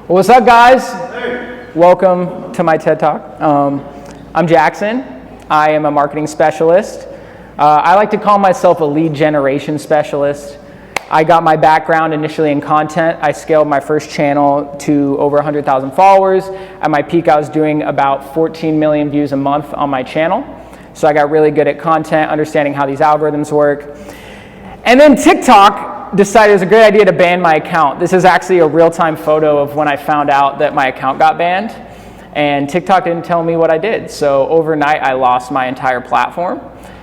What's up, guys? Welcome to my TED Talk. I'm Jaxon. I am a marketing specialist. I like to call myself a lead generation specialist. I got my background initially in content. I scaled my first channel to over 100,000 followers. At my peak, I was doing about 14 million views a month on my channel. So I got really good at content, understanding how these algorithms work. And then TikTok decided it was a great idea to ban my account. This is actually a real-time photo of when I found out that my account got banned. And TikTok didn't tell me what I did. So overnight, I lost my entire platform.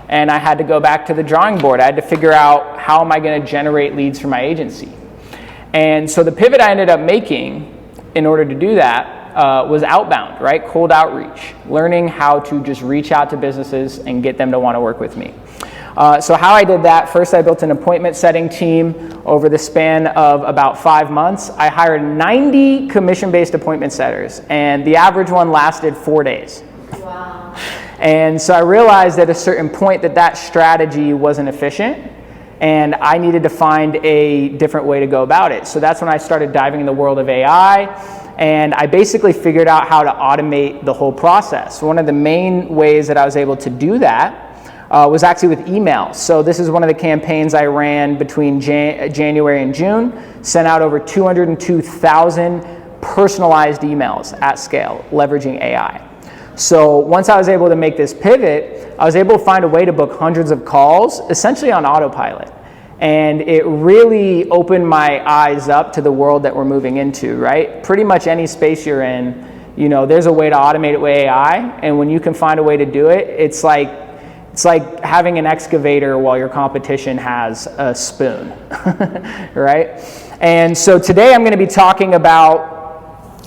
And I had to go back to the drawing board. I had to figure out, how am I going to generate leads for my agency? And so the pivot I ended up making in order to do that was outbound, right? Cold outreach, learning how to just reach out to businesses and get them to want to work with me. So how I did that, first I built an appointment setting team over the span of about 5 months. I hired 90 commission-based appointment setters, and the average one lasted 4 days. Wow. And so I realized at a certain point that strategy wasn't efficient, and I needed to find a different way to go about it. So that's when I started diving in the world of AI, and I basically figured out how to automate the whole process. One of the main ways that I was able to do that was actually with email. So this is one of the campaigns I ran between January and June, sent out over 202,000 personalized emails at scale, leveraging AI. So once I was able to make this pivot, I was able to find a way to book hundreds of calls, essentially on autopilot. And it really opened my eyes up to the world that we're moving into, right? Pretty much any space you're in, there's a way to automate it with AI. And when you can find a way to do it, it's like having an excavator while your competition has a spoon, right? And so today I'm going to be talking about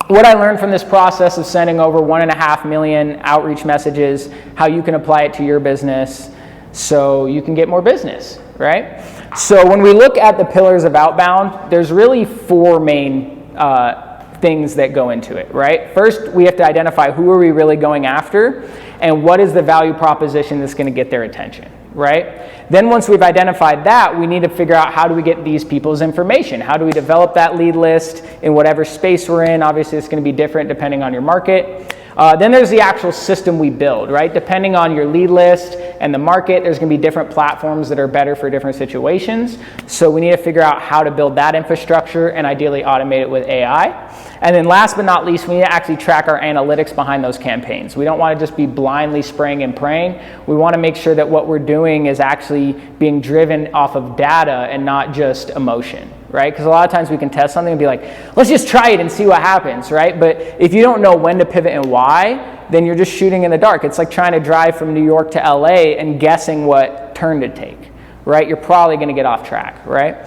what I learned from this process of sending over 1.5 million outreach messages, how you can apply it to your business so you can get more business, right? So when we look at the pillars of outbound, there's really 4 main things that go into it, right? First, we have to identify who are we really going after and what is the value proposition that's going to get their attention, right? Then once we've identified that, we need to figure out, how do we get these people's information? How do we develop that lead list in whatever space we're in? Obviously, it's going to be different depending on your market. Then there's the actual system we build, right? Depending on your lead list and the market, there's going to be different platforms that are better for different situations. So we need to figure out how to build that infrastructure and ideally automate it with AI. And then last but not least, we need to actually track our analytics behind those campaigns. We don't want to just be blindly spraying and praying. We want to make sure that what we're doing is actually being driven off of data and not just emotion, right? Because a lot of times we can test something and be like, let's just try it and see what happens, right? But if you don't know when to pivot and why, then you're just shooting in the dark. It's like trying to drive from New York to LA and guessing what turn to take, right? You're probably going to get off track, right?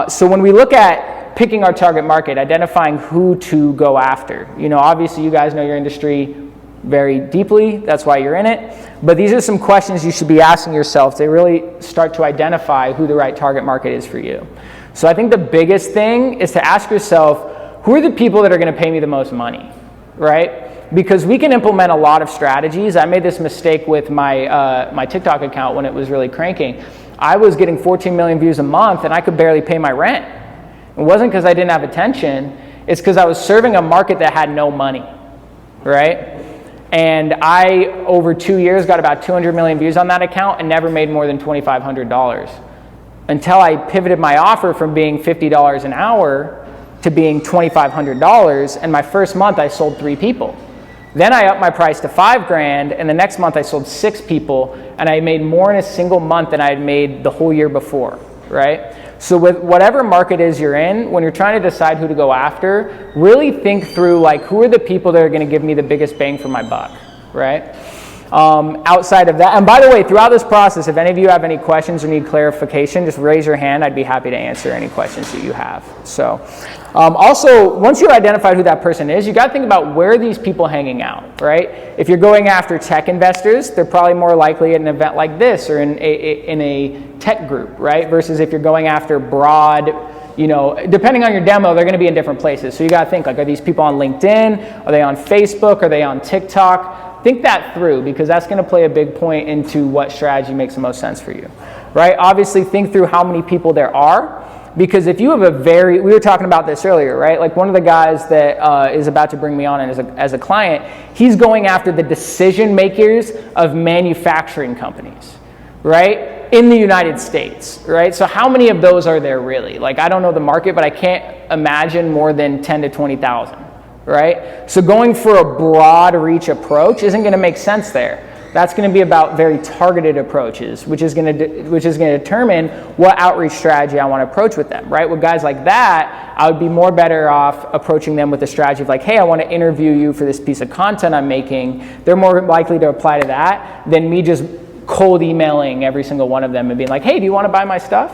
So when we look at picking our target market, identifying who to go after, obviously you guys know your industry very deeply, that's why you're in it, but these are some questions you should be asking yourself to really start to identify who the right target market is for you. So I think the biggest thing is to ask yourself, who are the people that are going to pay me the most money, right? Because we can implement a lot of strategies. I made this mistake with my TikTok account when it was really cranking. I was getting 14 million views a month and I could barely pay my rent. It wasn't because I didn't have attention, it's because I was serving a market that had no money, right? And I, over 2 years, got about 200 million views on that account and never made more than $2,500 until I pivoted my offer from being $50 an hour to being $2,500. And my first month, I sold 3 people. Then I upped my price to $5,000, and the next month I sold 6 people, and I made more in a single month than I had made the whole year before, right? So with whatever market is you're in, when you're trying to decide who to go after, really think through, who are the people that are going to give me the biggest bang for my buck, right? Outside of that, and by the way, throughout this process, if any of you have any questions or need clarification, just raise your hand. I'd be happy to answer any questions that you have. So also, once you've identified who that person is, you got to think about, where are these people hanging out, right? If you're going after tech investors, they're probably more likely at an event like this or in a tech group, right? Versus if you're going after broad, depending on your demo, they're going to be in different places. So you got to think, are these people on LinkedIn? Are they on Facebook? Are they on TikTok? Think that through, because that's going to play a big point into what strategy makes the most sense for you, right? Obviously, think through how many people there are. Because if you have we were talking about this earlier, right? Like one of the guys that is about to bring me on as a client, he's going after the decision makers of manufacturing companies, right? In the United States, right? So how many of those are there really? Like I don't know the market, but I can't imagine more than 10 to 20,000, right? So going for a broad reach approach isn't going to make sense there. That's going to be about very targeted approaches, which is going to determine what outreach strategy I want to approach with them, right? With guys like that, I would be more better off approaching them with a strategy of like, hey, I want to interview you for this piece of content I'm making. They're more likely to apply to that than me just cold emailing every single one of them and being like, hey, do you want to buy my stuff,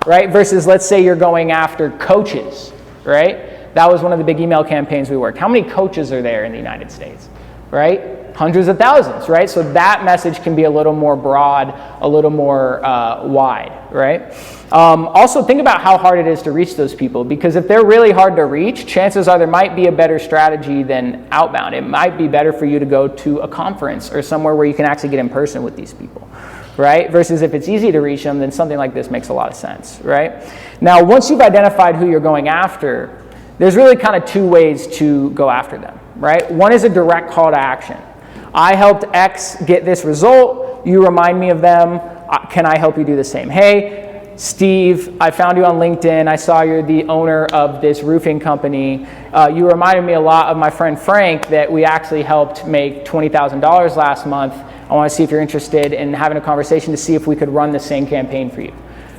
right? Versus let's say you're going after coaches, right? That was one of the big email campaigns we worked. How many coaches are there in the United States, right? Hundreds of thousands, right? So that message can be a little more broad, a little more wide, right? Also think about how hard it is to reach those people, because if they're really hard to reach, chances are there might be a better strategy than outbound. It might be better for you to go to a conference or somewhere where you can actually get in person with these people, right? Versus if it's easy to reach them, then something like this makes a lot of sense, right? Now, once you've identified who you're going after, there's really kind of two ways to go after them, right? One is a direct call to action. I helped X get this result. You remind me of them. Can I help you do the same? Hey, Steve, I found you on LinkedIn. I saw you're the owner of this roofing company. You reminded me a lot of my friend Frank that we actually helped make $20,000 last month. I want to see if you're interested in having a conversation to see if we could run the same campaign for you.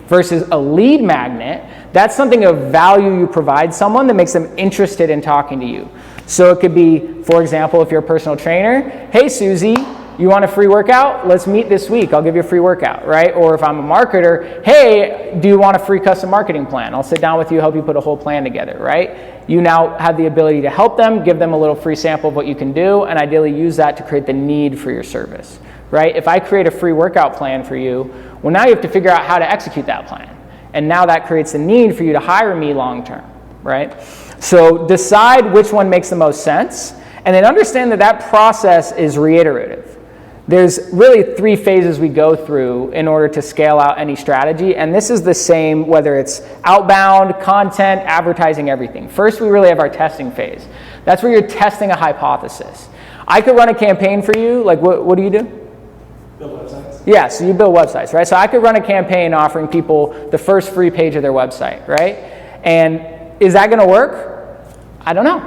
Versus a lead magnet, that's something of value you provide someone that makes them interested in talking to you. So it could be, for example, if you're a personal trainer, hey, Susie, you want a free workout? Let's meet this week. I'll give you a free workout, right? Or if I'm a marketer, hey, do you want a free custom marketing plan? I'll sit down with you, help you put a whole plan together, right? You now have the ability to help them, give them a little free sample of what you can do, and ideally use that to create the need for your service, right? If I create a free workout plan for you, well, now you have to figure out how to execute that plan. And now that creates the need for you to hire me long term, right? So decide which one makes the most sense, and then understand that that process is reiterative. There's really 3 phases we go through in order to scale out any strategy, and this is the same whether it's outbound, content, advertising, everything. First, we really have our testing phase. That's where you're testing a hypothesis. I could run a campaign for you, like what do you do? Build websites. Yeah, so you build websites, right? So I could run a campaign offering people the first free page of their website, right? And is that going to work? I don't know.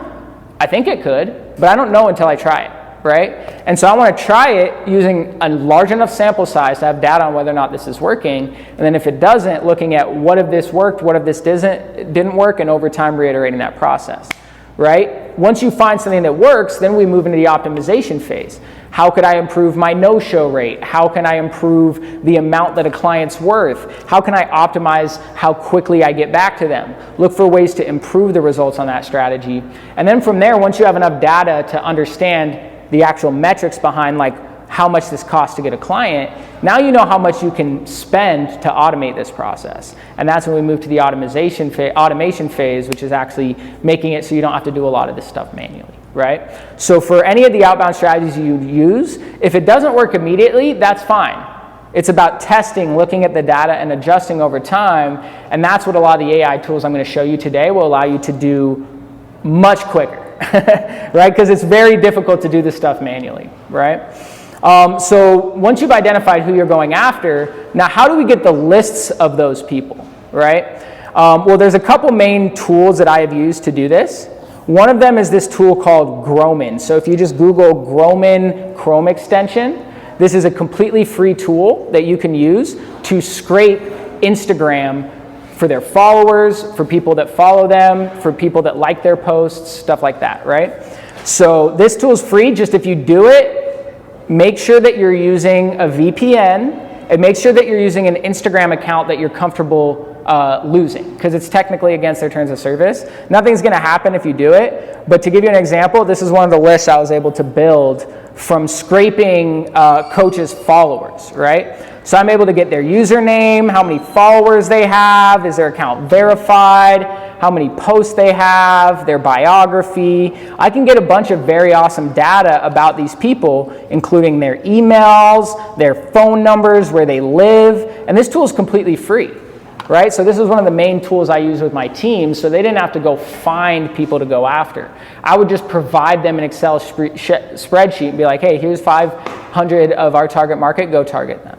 I think it could, but I don't know until I try it, right? And so I want to try it using a large enough sample size to have data on whether or not this is working. And then if it doesn't, looking at what if this worked, what if this didn't work, and over time reiterating that process, right? Once you find something that works, then we move into the optimization phase. How could I improve my no-show rate? How can I improve the amount that a client's worth? How can I optimize how quickly I get back to them? Look for ways to improve the results on that strategy. And then from there, once you have enough data to understand the actual metrics behind like how much this costs to get a client, now you know how much you can spend to automate this process. And that's when we move to the automation phase, which is actually making it so you don't have to do a lot of this stuff manually, right? So for any of the outbound strategies you use, if it doesn't work immediately, that's fine. It's about testing, looking at the data, and adjusting over time, and that's what a lot of the AI tools I'm going to show you today will allow you to do much quicker, right? Because it's very difficult to do this stuff manually, right? So once you've identified who you're going after, now how do we get the lists of those people, right? Well, there's a couple main tools that I have used to do this. One of them is this tool called Gromin. So if you just Google Gromin Chrome extension, this is a completely free tool that you can use to scrape Instagram for their followers, for people that follow them, for people that like their posts, stuff like that, right? So this tool is free. Just if you do it, make sure that you're using a VPN, and make sure that you're using an Instagram account that you're comfortable losing, because it's technically against their terms of service. Nothing's going to happen if you do it, but to give you an example, this is one of the lists I was able to build from scraping coaches' followers, right? So I'm able to get their username, how many followers they have, is their account verified, how many posts they have, their biography. I can get a bunch of very awesome data about these people, including their emails, their phone numbers, where they live, and this tool is completely free. right? So this is one of the main tools I use with my team, so they didn't have to go find people to go after. I would just provide them an Excel spreadsheet and be like, hey, here's 500 of our target market, go target them.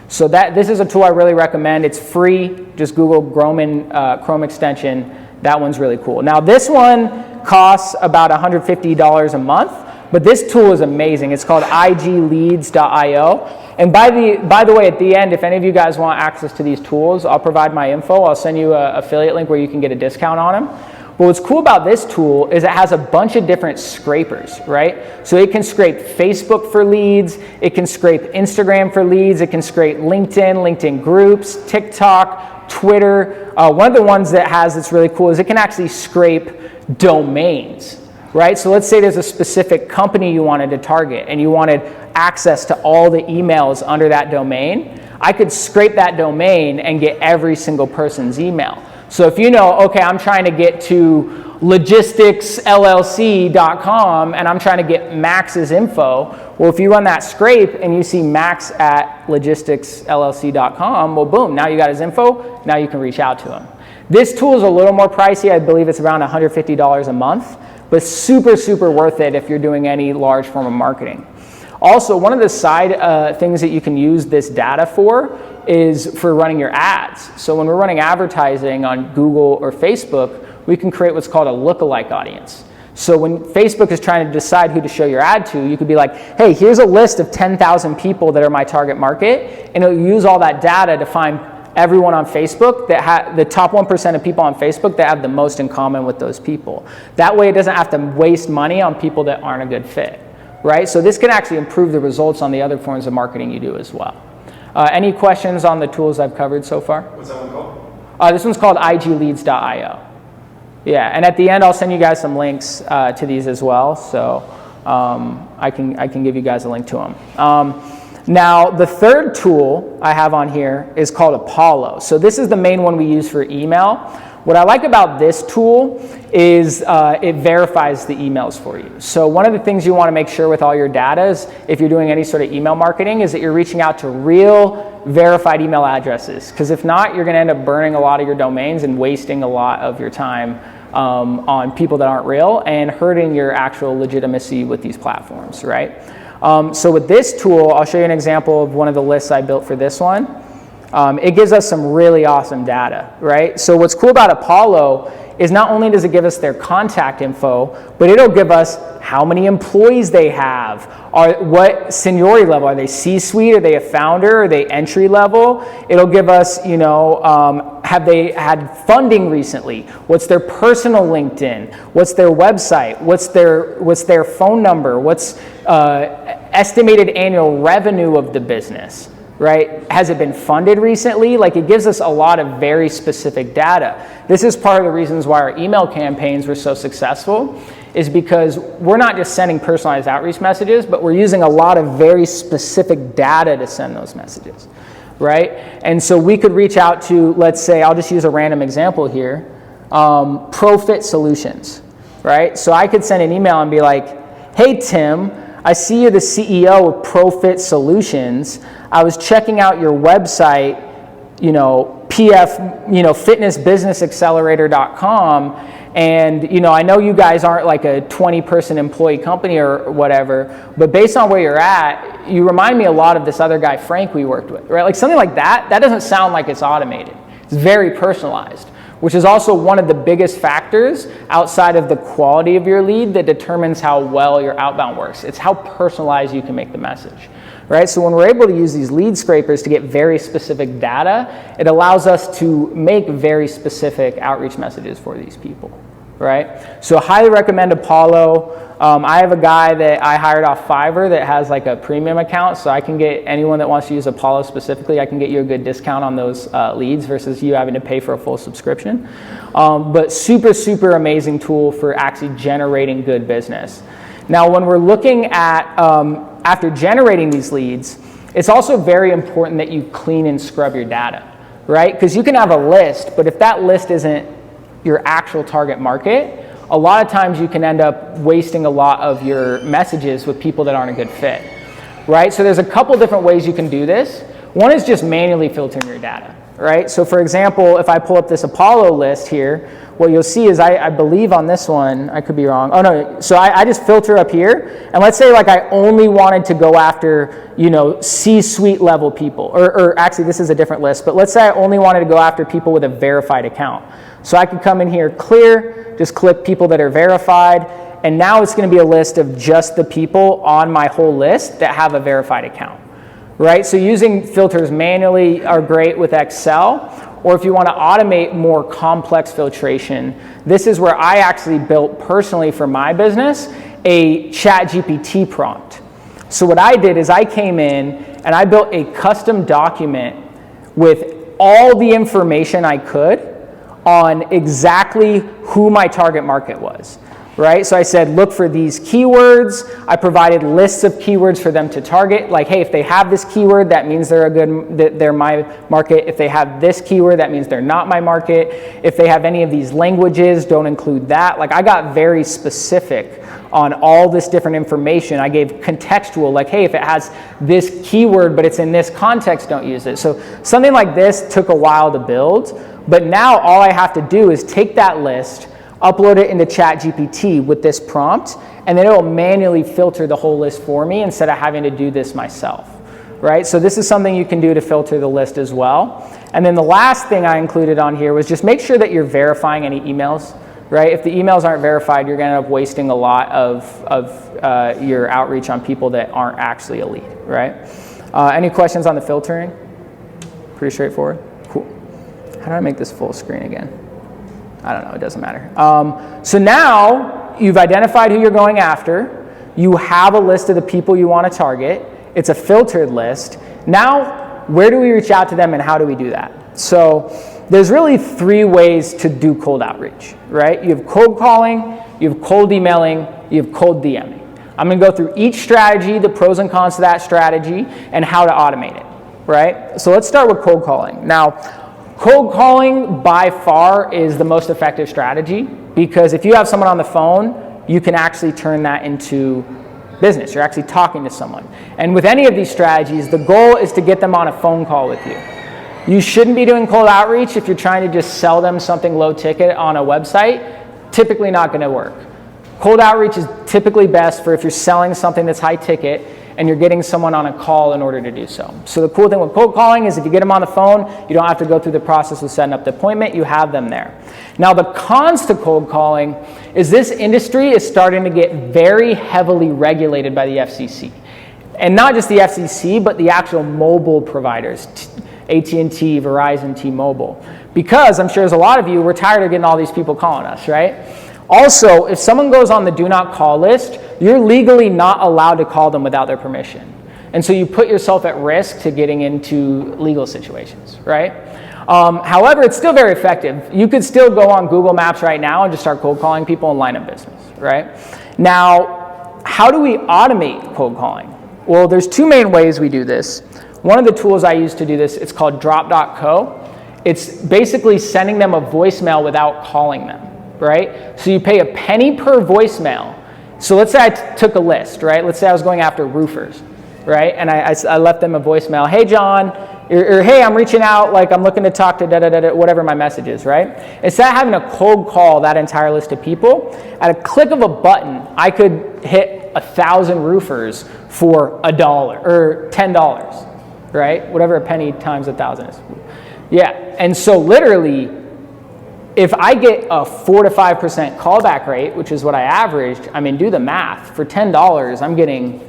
So this is a tool I really recommend. It's free. Just Google Chrome extension. That one's really cool. Now this one costs about $150 a month, but this tool is amazing. It's called igleads.io. And by the way, at the end, if any of you guys want access to these tools, I'll provide my info. I'll send you an affiliate link where you can get a discount on them. But what's cool about this tool is it has a bunch of different scrapers, right? So it can scrape Facebook for leads, it can scrape Instagram for leads, it can scrape LinkedIn groups, TikTok, Twitter. One of the ones that has that's really cool is it can actually scrape domains, right? So let's say there's a specific company you wanted to target and you wanted access to all the emails under that domain. I could scrape that domain and get every single person's email. So if you know, okay, I'm trying to get to logisticsllc.com and I'm trying to get Max's info, well, if you run that scrape and you see Max at logisticsllc.com, well, boom, now you got his info, now you can reach out to him. This tool is a little more pricey. I believe it's around $150 a month, but super, super worth it if you're doing any large form of marketing. Also, one of the side things that you can use this data for is for running your ads. So when we're running advertising on Google or Facebook, we can create what's called a lookalike audience. So when Facebook is trying to decide who to show your ad to, you could be like, hey, here's a list of 10,000 people that are my target market, and it'll use all that data to find everyone on Facebook that the top 1% of people on Facebook that have the most in common with those people. That way it doesn't have to waste money on people that aren't a good fit, right? So this can actually improve the results on the other forms of marketing you do as well. Any questions on the tools I've covered so far? What's that one called? This one's called igleads.io. Yeah, and at the end I'll send you guys some links to these as well, so I can give you guys a link to them. Now the third tool I have on here is called Apollo. So this is the main one we use for email. What I like about this tool is it verifies the emails for you. So one of the things you want to make sure with all your data is if you're doing any sort of email marketing is that you're reaching out to real verified email addresses. Because if not, you're going to end up burning a lot of your domains and wasting a lot of your time on people that aren't real and hurting your actual legitimacy with these platforms, right? So with this tool, I'll show you an example of one of the lists I built for this one. It gives us some really awesome data, right? So what's cool about Apollo is not only does it give us their contact info, but it'll give us how many employees they have, what seniority level, are they C-suite, are they a founder, are they entry level? It'll give us, have they had funding recently? What's their personal LinkedIn? What's their website? What's their phone number? What's estimated annual revenue of the business? Right? Has it been funded recently? Like, it gives us a lot of very specific data. This is part of the reasons why our email campaigns were so successful, is because we're not just sending personalized outreach messages, but we're using a lot of very specific data to send those messages, right? And so we could reach out to, let's say, I'll just use a random example here, ProFit Solutions, right? So I could send an email and be like, hey, Tim, I see you're the CEO of ProFit Solutions. I was checking out your website, fitnessbusinessaccelerator.com, and I know you guys aren't like a 20-person employee company or whatever, but based on where you're at, you remind me a lot of this other guy, Frank, we worked with, right? Like something like that, that doesn't sound like it's automated. It's very personalized, which is also one of the biggest factors outside of the quality of your lead that determines how well your outbound works. It's how personalized you can make the message, right? So when we're able to use these lead scrapers to get very specific data, it allows us to make very specific outreach messages for these people, right? So highly recommend Apollo. I have a guy that I hired off Fiverr that has like a premium account, so I can get anyone that wants to use Apollo specifically, I can get you a good discount on those leads versus you having to pay for a full subscription. But super, super amazing tool for actually generating good business. Now, when we're looking at, after generating these leads, it's also very important that you clean and scrub your data, right? Because you can have a list, but if that list isn't your actual target market, a lot of times you can end up wasting a lot of your messages with people that aren't a good fit, right? So there's a couple different ways you can do this. One is just manually filtering your data, right? So for example, if I pull up this Apollo list here, what you'll see is I believe on this one, I could be wrong. Oh no, so I just filter up here, and let's say like I only wanted to go after, you know, C-suite level people, or actually this is a different list, but let's say I only wanted to go after people with a verified account. So I could come in here, clear, just click people that are verified, and now it's gonna be a list of just the people on my whole list that have a verified account, right? So using filters manually are great with Excel, or if you want to automate more complex filtration, this is where I actually built personally for my business a ChatGPT prompt. So what I did is I came in and I built a custom document with all the information I could on exactly who my target market was. Right? So I said, look for these keywords. I provided lists of keywords for them to target. Like, hey, if they have this keyword, that means they're my market. If they have this keyword, that means they're not my market. If they have any of these languages, don't include that. Like, I got very specific on all this different information. I gave contextual, like, hey, if it has this keyword, but it's in this context, don't use it. So something like this took a while to build, but now all I have to do is take that list, upload it into ChatGPT with this prompt, and then it will manually filter the whole list for me instead of having to do this myself, right? So this is something you can do to filter the list as well. And then the last thing I included on here was just make sure that you're verifying any emails, right? If the emails aren't verified, you're gonna end up wasting a lot of your outreach on people that aren't actually a lead, right? Any questions on the filtering? Pretty straightforward. Cool. How do I make this full screen again? I don't know, it doesn't matter. So now you've identified who you're going after. You have a list of the people you want to target. It's a filtered list. Now, where do we reach out to them and how do we do that? So there's really 3 ways to do cold outreach, right? You have cold calling, you have cold emailing, you have cold DMing. I'm gonna go through each strategy, the pros and cons to that strategy, and how to automate it, right? So let's start with cold calling. Now, cold calling by far is the most effective strategy because if you have someone on the phone, you can actually turn that into business. You're actually talking to someone. And with any of these strategies, the goal is to get them on a phone call with you. You shouldn't be doing cold outreach if you're trying to just sell them something low ticket on a website. Typically not going to work. Cold outreach is typically best for if you're selling something that's high ticket and you're getting someone on a call in order to do so. So the cool thing with cold calling is if you get them on the phone, you don't have to go through the process of setting up the appointment, you have them there. Now the cons to cold calling is this industry is starting to get very heavily regulated by the FCC. And not just the FCC, but the actual mobile providers, AT&T, Verizon, T-Mobile. Because I'm sure there's a lot of you, we're tired of getting all these people calling us, right? Also, if someone goes on the do not call list, you're legally not allowed to call them without their permission. And so you put yourself at risk to getting into legal situations, right? However, it's still very effective. You could still go on Google Maps right now and just start cold calling people and line up business, right? Now, how do we automate cold calling? Well, there's 2 main ways we do this. One of the tools I use to do this, it's called drop.co. It's basically sending them a voicemail without calling them. Right? So you pay a penny per voicemail. So let's say I took a list, right? Let's say I was going after roofers, right? And I left them a voicemail. Hey, John, or hey, I'm reaching out, like I'm looking to talk to da-da-da-da, whatever my message is, right? Instead of having to cold call that entire list of people, at a click of a button, I could hit 1,000 roofers for $1 or $10, right? Whatever a penny times 1,000 is. Yeah, and so literally, if I get a 4 to 5% callback rate, which is what I averaged, I mean, do the math. For $10, I'm getting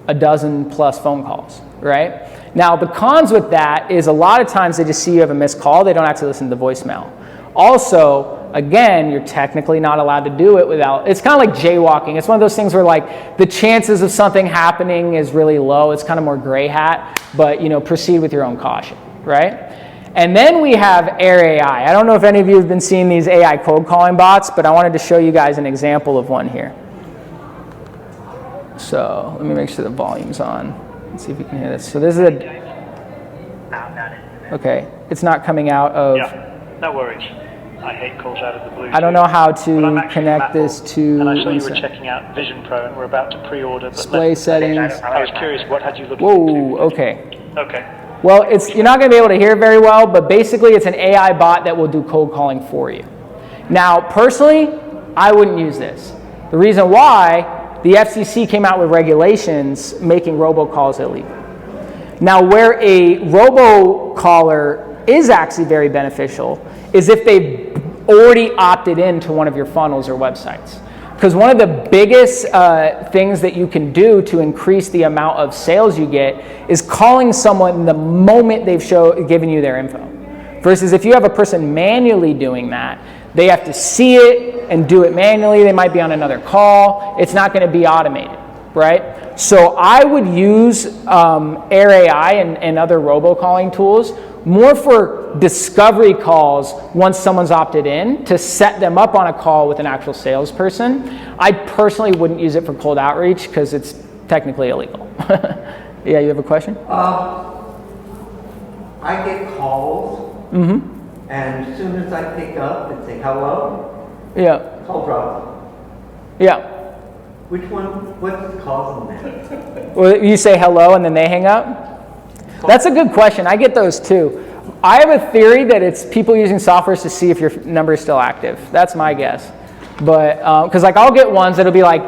a dozen plus phone calls, right? Now, the cons with that is a lot of times they just see you have a missed call. They don't actually listen to the voicemail. Also, again, you're technically not allowed to do it without, it's kind of like jaywalking. It's one of those things where like the chances of something happening is really low. It's kind of more gray hat, but you know, proceed with your own caution, right? And then we have Air AI. I don't know if any of you have been seeing these AI cold calling bots, but I wanted to show you guys an example of one here. So let me make sure the volume's on. Let's see if you can hear this. So this is okay, it's not coming out of... Yeah, no worries. I hate calls out of the blue. I don't know how to connect this to... And I saw you were checking out Vision Pro and we're about to pre-order. Display settings. I was curious, what had you looking into? Whoa, okay. Okay. Well, you're not going to be able to hear it very well, but basically it's an AI bot that will do cold calling for you. Now, personally, I wouldn't use this. The reason why, the FCC came out with regulations making robocalls illegal. Now, where a robocaller is actually very beneficial is if they've already opted into one of your funnels or websites. Because one of the biggest things that you can do to increase the amount of sales you get is calling someone the moment they've given you their info. Versus if you have a person manually doing that, they have to see it and do it manually. They might be on another call. It's not going to be automated, right? So I would use Air AI and other robocalling tools more for discovery calls once someone's opted in to set them up on a call with an actual salesperson. I personally wouldn't use it for cold outreach because it's technically illegal. Yeah, you have a question? I get calls, and as soon as I pick up and say hello, call drops. Yeah. Which one? What's causing that? Well, you say hello and then they hang up? That's a good question. I get those too. I have a theory that it's people using softwares to see if your number is still active. That's my guess. But, because like I'll get ones that'll be like,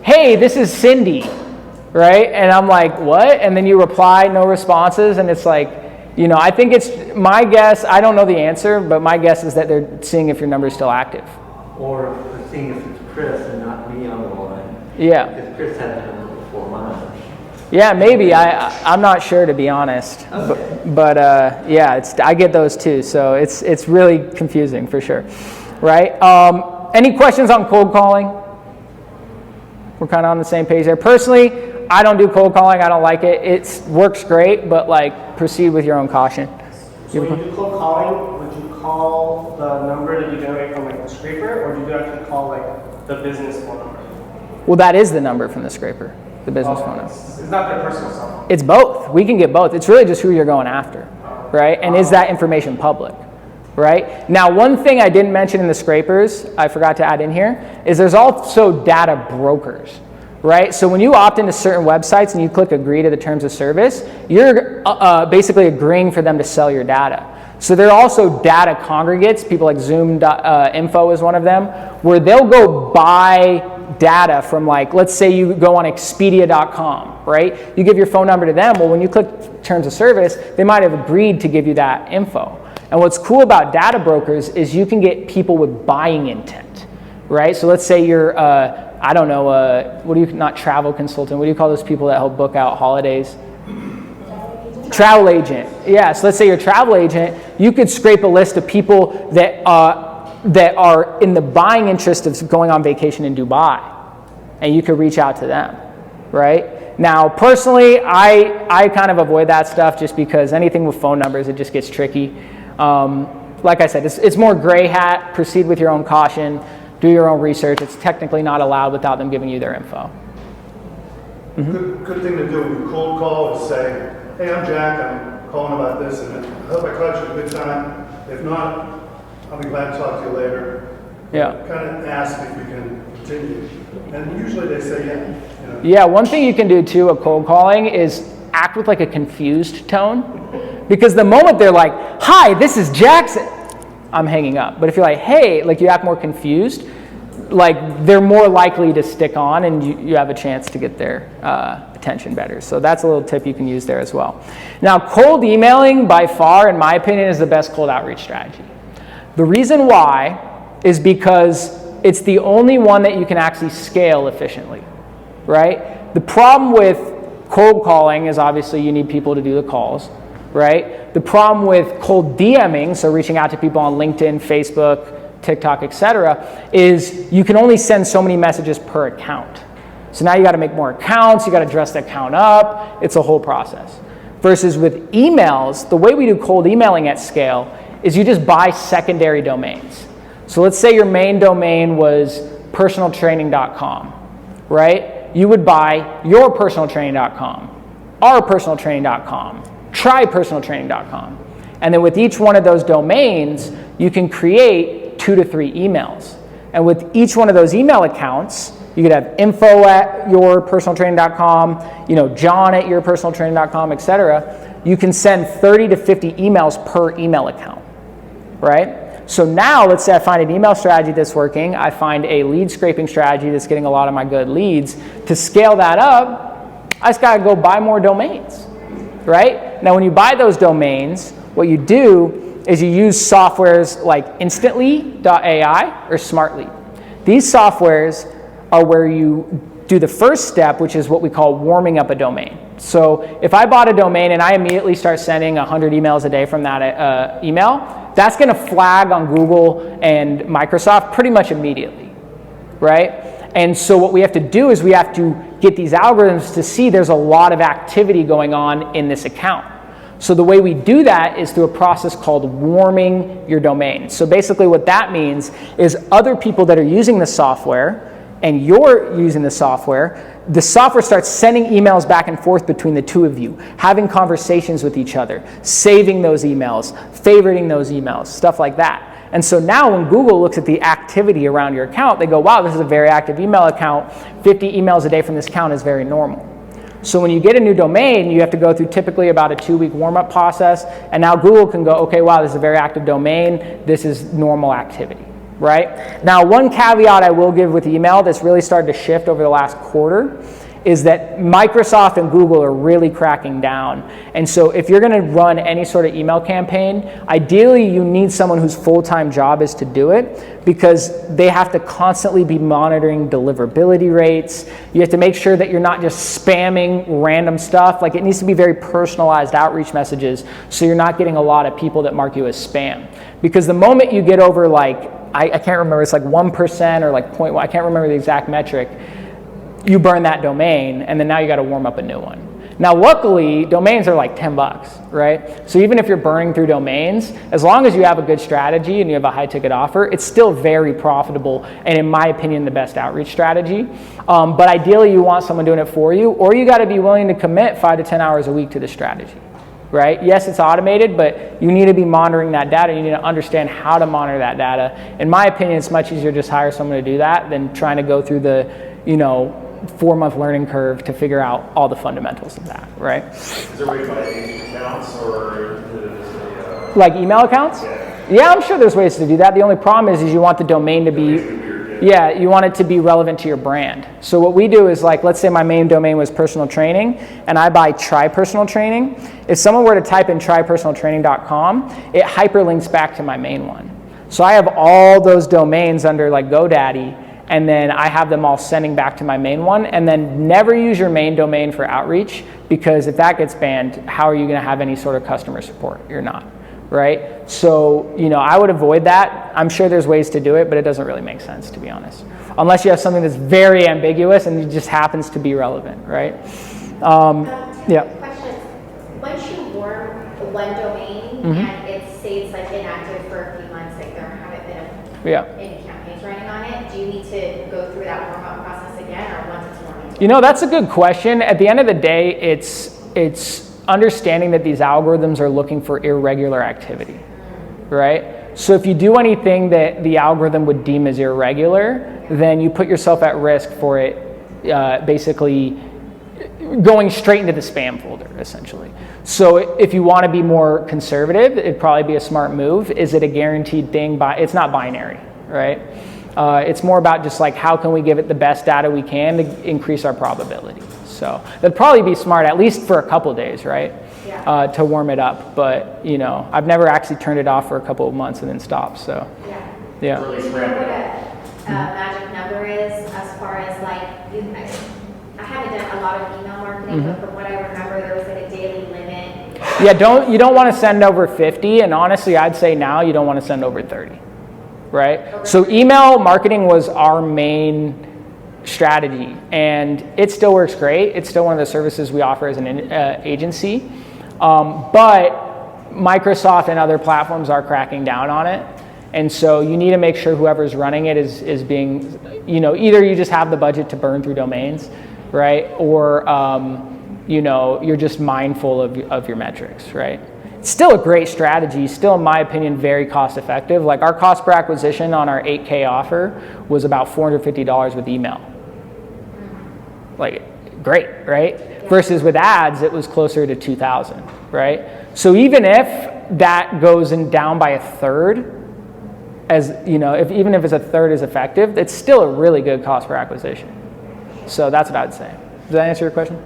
hey, this is Cindy, right? And I'm like, what? And then you reply, no responses, and it's like, I think it's, my guess, I don't know the answer, but my guess is that they're seeing if your number is still active. Or they're seeing if it's Chris and not me on the line. Yeah. Because Chris had a number before mine. Yeah, maybe. I'm not sure, to be honest. Okay. But yeah, I get those too. So it's really confusing for sure, right? Any questions on cold calling? We're kind of on the same page there. Personally, I don't do cold calling. I don't like it. It works great, but like proceed with your own caution. So when you do cold calling, would you call the number that you generate from like the scraper, or do you actually call like the business phone number? Well, that is the number from the scraper, the business phone number. It's not their personal cell phone. It's both. We can get both. It's really just who you're going after, right? And is that information public, right? Now, one thing I didn't mention in the scrapers, I forgot to add in here, is there's also data brokers, right? So when you opt into certain websites and you click agree to the terms of service, you're basically agreeing for them to sell your data. So there are also data congregates, people like Zoom.info is one of them, where they'll go buy data from, like, let's say you go on Expedia.com, right? You give your phone number to them. Well, when you click terms of service, they might have agreed to give you that info. And what's cool about data brokers is you can get people with buying intent, right? So let's say you're, I don't know, not travel consultant, what do you call those people that help book out holidays? Travel agent. Yeah, so let's say you're a travel agent, you could scrape a list of people that are in the buying interest of going on vacation in Dubai, and you could reach out to them, right? Now, personally, I kind of avoid that stuff just because anything with phone numbers, it just gets tricky. Like I said, it's more gray hat, proceed with your own caution, do your own research. It's technically not allowed without them giving you their info. Good thing to do when you cold call is say, hey, I'm Jack, I'm calling about this, and I hope I caught you at a good time. If not, I'll be glad to talk to you later. Yeah. Kind of ask if you can continue. And usually they say yeah. Yeah, one thing you can do too with cold calling is act with like a confused tone. Because the moment they're like, hi, this is Jackson, I'm hanging up. But if you're like, hey, like you act more confused, like they're more likely to stick on and you have a chance to get their attention better. So that's a little tip you can use there as well. Now, cold emailing by far, in my opinion, is the best cold outreach strategy. The reason why is because it's the only one that you can actually scale efficiently, right? The problem with cold calling is obviously you need people to do the calls, right? The problem with cold DMing, so reaching out to people on LinkedIn, Facebook, TikTok, etc., is you can only send so many messages per account. So now you got to make more accounts, you got to dress the account up, it's a whole process. Versus with emails, the way we do cold emailing at scale is you just buy secondary domains. So let's say your main domain was personaltraining.com, right? You would buy yourpersonaltraining.com, ourpersonaltraining.com, trypersonaltraining.com. And then with each one of those domains, you can create 2 to 3 emails. And with each one of those email accounts, you could have info@yourpersonaltraining.com, John@yourpersonaltraining.com, etc. you can send 30 to 50 emails per email account, right? So now let's say I find an email strategy that's working, I find a lead scraping strategy that's getting a lot of my good leads. To scale that up, I just gotta go buy more domains, right? Now when you buy those domains, what you do is you use softwares like Instantly.ai or Smartly. These softwares are where you do the first step, which is what we call warming up a domain. So if I bought a domain and I immediately start sending 100 emails a day from that email, that's gonna flag on Google and Microsoft pretty much immediately, right? And so what we have to do is we have to get these algorithms to see there's a lot of activity going on in this account. So the way we do that is through a process called warming your domain. So basically what that means is other people that are using the software and you're using the software starts sending emails back and forth between the two of you, having conversations with each other, saving those emails, favoriting those emails, stuff like that. And so now when Google looks at the activity around your account, they go, wow, this is a very active email account. 50 emails a day from this account is very normal. So when you get a new domain, you have to go through typically about a 2-week warm-up process. And now Google can go, okay, wow, this is a very active domain. This is normal activity, right? Now, one caveat I will give with email that's really started to shift over the last quarter is that Microsoft and Google are really cracking down. And so if you're gonna run any sort of email campaign, ideally you need someone whose full-time job is to do it, because they have to constantly be monitoring deliverability rates. You have to make sure that you're not just spamming random stuff. Like, it needs to be very personalized outreach messages, so you're not getting a lot of people that mark you as spam. Because the moment you get over like, I can't remember, it's like 1% or like 0.1, I can't remember the exact metric, you burn that domain, and then now you got to warm up a new one. Now, luckily, domains are like $10, right? So even if you're burning through domains, as long as you have a good strategy and you have a high ticket offer, it's still very profitable, and in my opinion, the best outreach strategy. But ideally, you want someone doing it for you, or you got to be willing to commit 5 to 10 hours a week to the strategy, right? Yes, it's automated, but you need to be monitoring that data. You need to understand how to monitor that data. In my opinion, it's much easier to just hire someone to do that than trying to go through the, 4-month learning curve to figure out all the fundamentals of that, right? Is there a way to buy agent accounts, or is it like email accounts? Yeah, I'm sure there's ways to do that. The only problem is you want the domain to be, you want it to be relevant to your brand. So what we do is, like, let's say my main domain was personal training, and I buy Try Personal Training. If someone were to type in trypersonaltraining.com, it hyperlinks back to my main one. So I have all those domains under like GoDaddy, and then I have them all sending back to my main one. And then never use your main domain for outreach, because if that gets banned, how are you gonna have any sort of customer support? You're not, right? So, I would avoid that. I'm sure there's ways to do it, but it doesn't really make sense, to be honest. Unless you have something that's very ambiguous and it just happens to be relevant, right? Two questions. Once you warm one domain and it stays like inactive for a few months, like there haven't been any campaigns running on it, do you need to go through that warm-up process again, or once it's warming? That's a good question. At the end of the day, it's understanding that these algorithms are looking for irregular activity, right? So if you do anything that the algorithm would deem as irregular, then you put yourself at risk for it basically going straight into the spam folder, essentially. So if you want to be more conservative, it'd probably be a smart move. Is it a guaranteed thing? It's not binary, right? It's more about just like, how can we give it the best data we can to increase our probability? So that'd probably be smart, at least for a couple of days, right? To warm it up. But, I've never actually turned it off for a couple of months and then stopped, so. Do you know what a magic number is, as far as like, I haven't done a lot of email marketing, but from what I remember, there was like a daily limit. Yeah, you don't want to send over 50, and honestly, I'd say now you don't want to send over 30, right? Okay. So email marketing was our main strategy, and it still works great. It's still one of the services we offer as an agency, but Microsoft and other platforms are cracking down on it. And so you need to make sure whoever's running it is being, either you just have the budget to burn through domains, right? Or, you're just mindful of your metrics, right? It's still a great strategy, still in my opinion, very cost effective. Like, our cost per acquisition on our 8K offer was about $450 with email. Like, great, right? Versus with ads, it was closer to 2,000, right? So even if that goes down by a third, as you know, even if it's a third as effective, it's still a really good cost per acquisition. So that's what I'd say. Does that answer your question?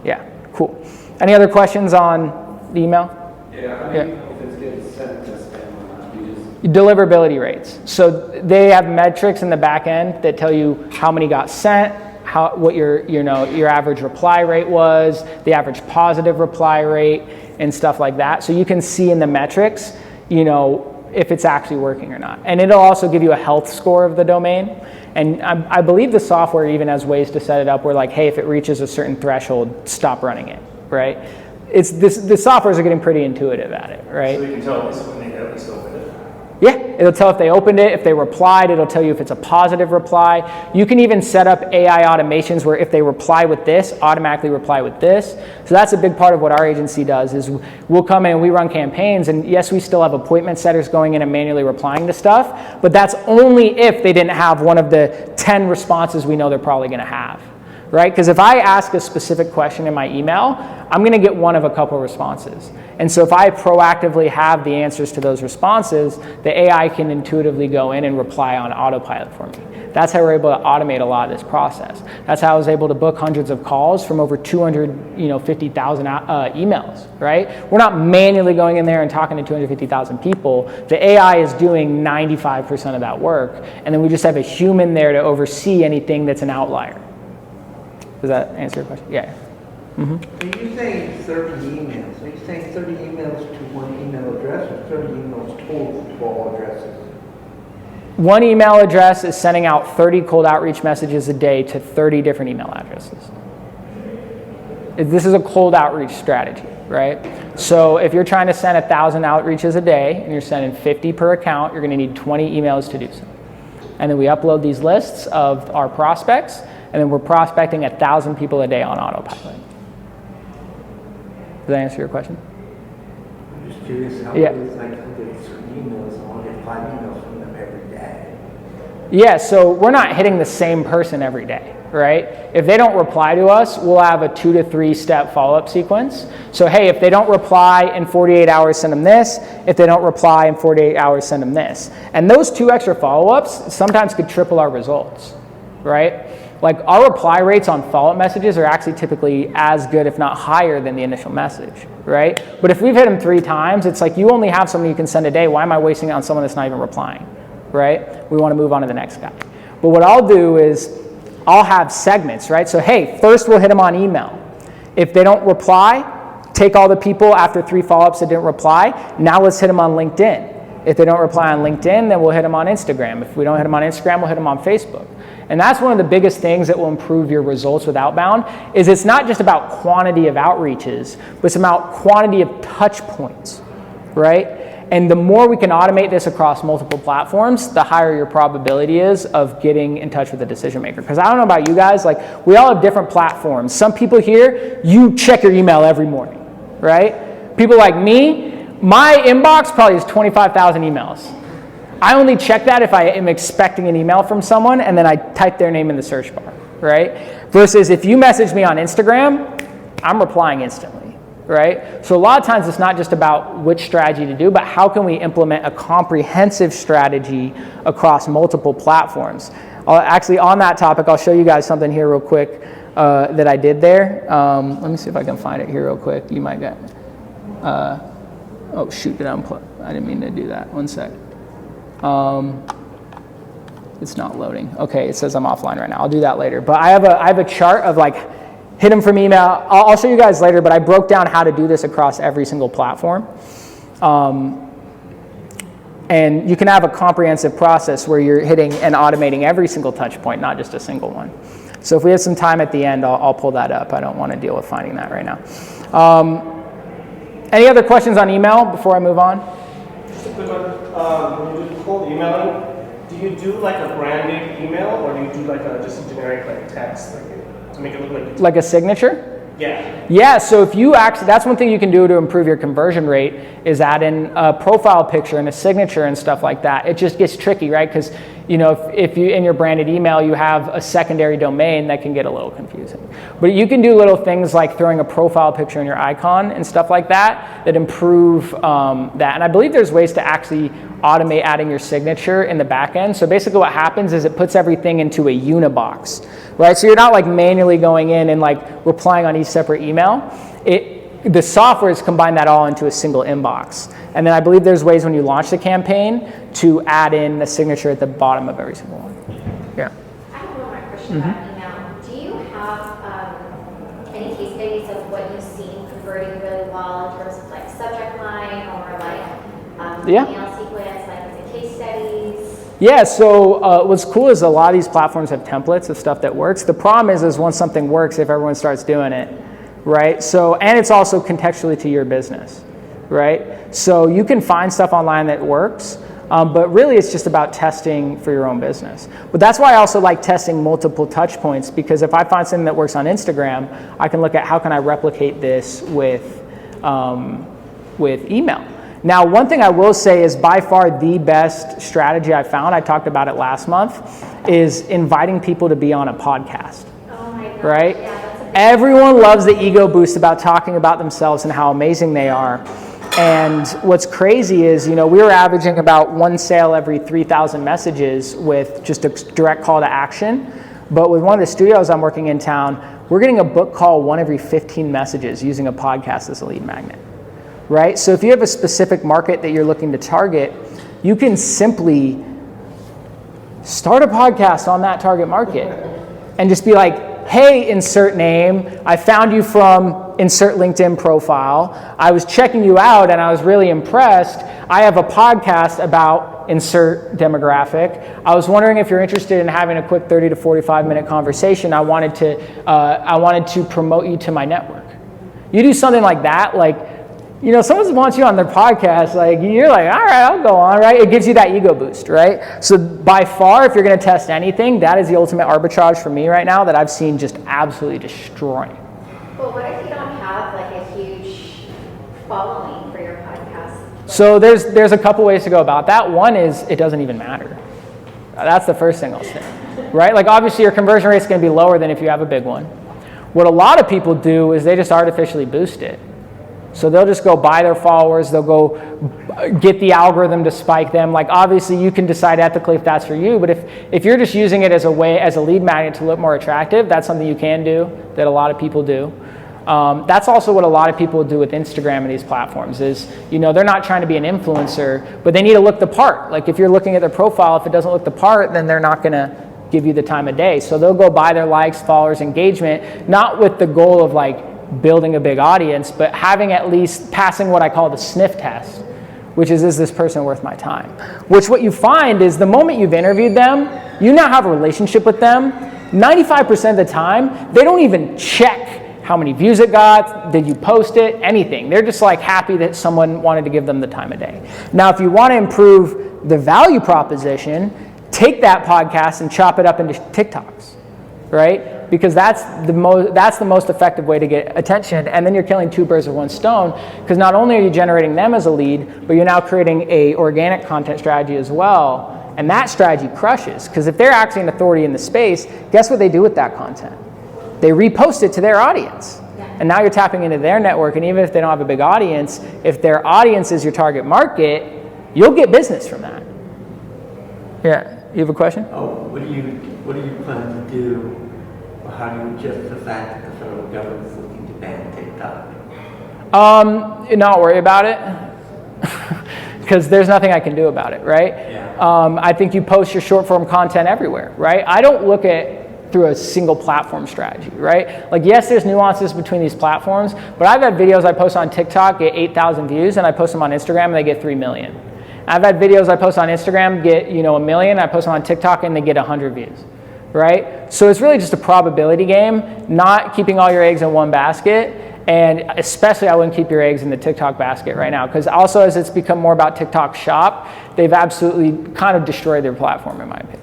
Yeah, cool. Any other questions on the email? Yeah, if it's getting sent to spam, you just... Deliverability rates. So they have metrics in the back end that tell you how many got sent, what your average reply rate was, the average positive reply rate, and stuff like that. So you can see in the metrics, if it's actually working or not. And it'll also give you a health score of the domain. And I believe the software even has ways to set it up where, like, hey, if it reaches a certain threshold, stop running it, right? The softwares are getting pretty intuitive at it, right? So you can tell this when they at least open it? Yeah, it'll tell if they opened it, if they replied, it'll tell you if it's a positive reply. You can even set up AI automations where if they reply with this, automatically reply with this. So that's a big part of what our agency does is we'll come in and we run campaigns, and yes, we still have appointment setters going in and manually replying to stuff, but that's only if they didn't have one of the 10 responses we know they're probably gonna have. Right? Because if I ask a specific question in my email, I'm going to get one of a couple responses. And so if I proactively have the answers to those responses, the AI can intuitively go in and reply on autopilot for me. That's how we're able to automate a lot of this process. That's how I was able to book hundreds of calls from over 250,000 emails, right? We're not manually going in there and talking to 250,000 people. The AI is doing 95% of that work, and then we just have a human there to oversee anything that's an outlier. Does that answer your question? Yeah. Mm-hmm. Are you saying 30 emails? Are you saying 30 emails to one email address or 30 emails total to all addresses? One email address is sending out 30 cold outreach messages a day to 30 different email addresses. This is a cold outreach strategy, right? So if you're trying to send 1,000 outreaches a day and you're sending 50 per account, you're going to need 20 emails to do so. And then we upload these lists of our prospects, and then we're prospecting 1,000 people a day on autopilot. Does that answer your question? I'm just curious how Yeah. it's like with certain emails, I want to get 5 emails from them every day. Yeah, so we're not hitting the same person every day, right? If they don't reply to us, we'll have a 2 to 3 step follow-up sequence. So hey, if they don't reply in 48 hours, send them this. If they don't reply in 48 hours, send them this. And those 2 extra follow-ups sometimes could triple our results, right? Like our reply rates on follow-up messages are actually typically as good, if not higher, than the initial message, right? But if we've hit them 3 times, it's like you only have someone you can send a day. Why am I wasting it on someone that's not even replying, right? We want to move on to the next guy. But what I'll do is I'll have segments, right? So hey, first we'll hit them on email. If they don't reply, take all the people after 3 follow-ups that didn't reply. Now let's hit them on LinkedIn. If they don't reply on LinkedIn, then we'll hit them on Instagram. If we don't hit them on Instagram, we'll hit them on Facebook. And that's one of the biggest things that will improve your results with outbound is it's not just about quantity of outreaches, but it's about quantity of touch points, right? And the more we can automate this across multiple platforms, the higher your probability is of getting in touch with the decision maker. Because I don't know about you guys, like we all have different platforms. Some people here, you check your email every morning, right? People like me, my inbox probably is 25,000 emails. I only check that if I am expecting an email from someone and then I type their name in the search bar, right? Versus if you message me on Instagram, I'm replying instantly, right? So a lot of times it's not just about which strategy to do, but how can we implement a comprehensive strategy across multiple platforms? Actually, on that topic, I'll show you guys something here real quick that I did there. Let me see if I can find it here real quick. You might get, oh shoot, did I unplug? I didn't mean to do that. One sec. It's not loading. Okay, it says I'm offline right now. I'll do that later. But I have a chart of like hit them from email. I'll show you guys later, but I broke down how to do this across every single platform. And you can have a comprehensive process where you're hitting and automating every single touch point, not just a single one. So if we have some time at the end, I'll pull that up. I don't want to deal with finding that right now. Any other questions on email before I move on? Just a quick one. When you do cold emailing, do you do like a branded email or do you do like just a generic like text to make it look like a signature? Yeah. Yeah, so if you actually, that's one thing you can do to improve your conversion rate is add in a profile picture and a signature and stuff like that. It just gets tricky, right? Because if you in your branded email you have a secondary domain, that can get a little confusing. But you can do little things like throwing a profile picture in your icon and stuff like that improve that. And I believe there's ways to actually automate adding your signature in the back end. So basically what happens is it puts everything into a unibox, right? So you're not like manually going in and like replying on each separate email. The software has combined that all into a single inbox. And then I believe there's ways when you launch the campaign to add in a signature at the bottom of every single one. Yeah. I have one more question about email. Do you have any case studies of what you've seen converting really well in terms of like subject line or like email sequence, like is it case studies? Yeah, so what's cool is a lot of these platforms have templates of stuff that works. The problem is once something works, if everyone starts doing it, right? So, and it's also contextually to your business, right? So you can find stuff online that works, but really it's just about testing for your own business. But that's why I also like testing multiple touch points, because if I find something that works on Instagram, I can look at how can I replicate this with email. Now, one thing I will say is by far the best strategy I found, I talked about it last month, is inviting people to be on a podcast, right? Yeah, everyone loves the ego boost about talking about themselves and how amazing they are. And what's crazy is, we were averaging about one sale every 3,000 messages with just a direct call to action. But with one of the studios I'm working in town, we're getting a book call one every 15 messages using a podcast as a lead magnet, right? So if you have a specific market that you're looking to target, you can simply start a podcast on that target market and just be like, hey, insert name, I found you from insert LinkedIn profile. I was checking you out and I was really impressed. I have a podcast about insert demographic. I was wondering if you're interested in having a quick 30 to 45 minute conversation. I wanted to promote you to my network. You do something like that, like, someone wants you on their podcast, like, you're like, all right, I'll go on, right? It gives you that ego boost, right? So by far, if you're going to test anything, that is the ultimate arbitrage for me right now that I've seen just absolutely destroying. Well, what if you don't have like a huge following for your podcast? So there's a couple ways to go about that. One is it doesn't even matter. That's the first thing I'll say, right? Like obviously your conversion rate is going to be lower than if you have a big one. What a lot of people do is they just artificially boost it. So they'll just go buy their followers, they'll go get the algorithm to spike them. Like obviously you can decide ethically if that's for you, but if you're just using it as a way, as a lead magnet to look more attractive, that's something you can do, that a lot of people do. That's also what a lot of people do with Instagram and these platforms is, they're not trying to be an influencer, but they need to look the part. Like if you're looking at their profile, if it doesn't look the part, then they're not gonna give you the time of day. So they'll go buy their likes, followers, engagement, not with the goal of like building a big audience, but having at least passing what I call the sniff test, which is this person worth my time? Which what you find is the moment you've interviewed them, you now have a relationship with them. 95% of the time, they don't even check how many views it got, did you post it, anything. They're just like happy that someone wanted to give them the time of day. Now, if you want to improve the value proposition, take that podcast and chop it up into TikToks, right? Because that's the most effective way to get attention, and then you're killing two birds with one stone, because not only are you generating them as a lead, but you're now creating a organic content strategy as well, and that strategy crushes, because if they're actually an authority in the space, guess what they do with that content? They repost it to their audience, and now you're tapping into their network, and even if they don't have a big audience, if their audience is your target market, you'll get business from that. Yeah, you have a question? What do you plan to do? How do you adjust the fact that the federal government's looking to ban TikTok? Not worry about it, because there's nothing I can do about it, right? Yeah. I think you post your short form content everywhere, right? I don't look at through a single platform strategy, right? Like yes, there's nuances between these platforms, but I've had videos I post on TikTok get 8,000 views, and I post them on Instagram and they get 3 million. I've had videos I post on Instagram get 1 million, I post them on TikTok and they get 100 views. Right? So it's really just a probability game, not keeping all your eggs in one basket, and especially I wouldn't keep your eggs in the TikTok basket right now, because also as it's become more about TikTok Shop, they've absolutely kind of destroyed their platform in my opinion.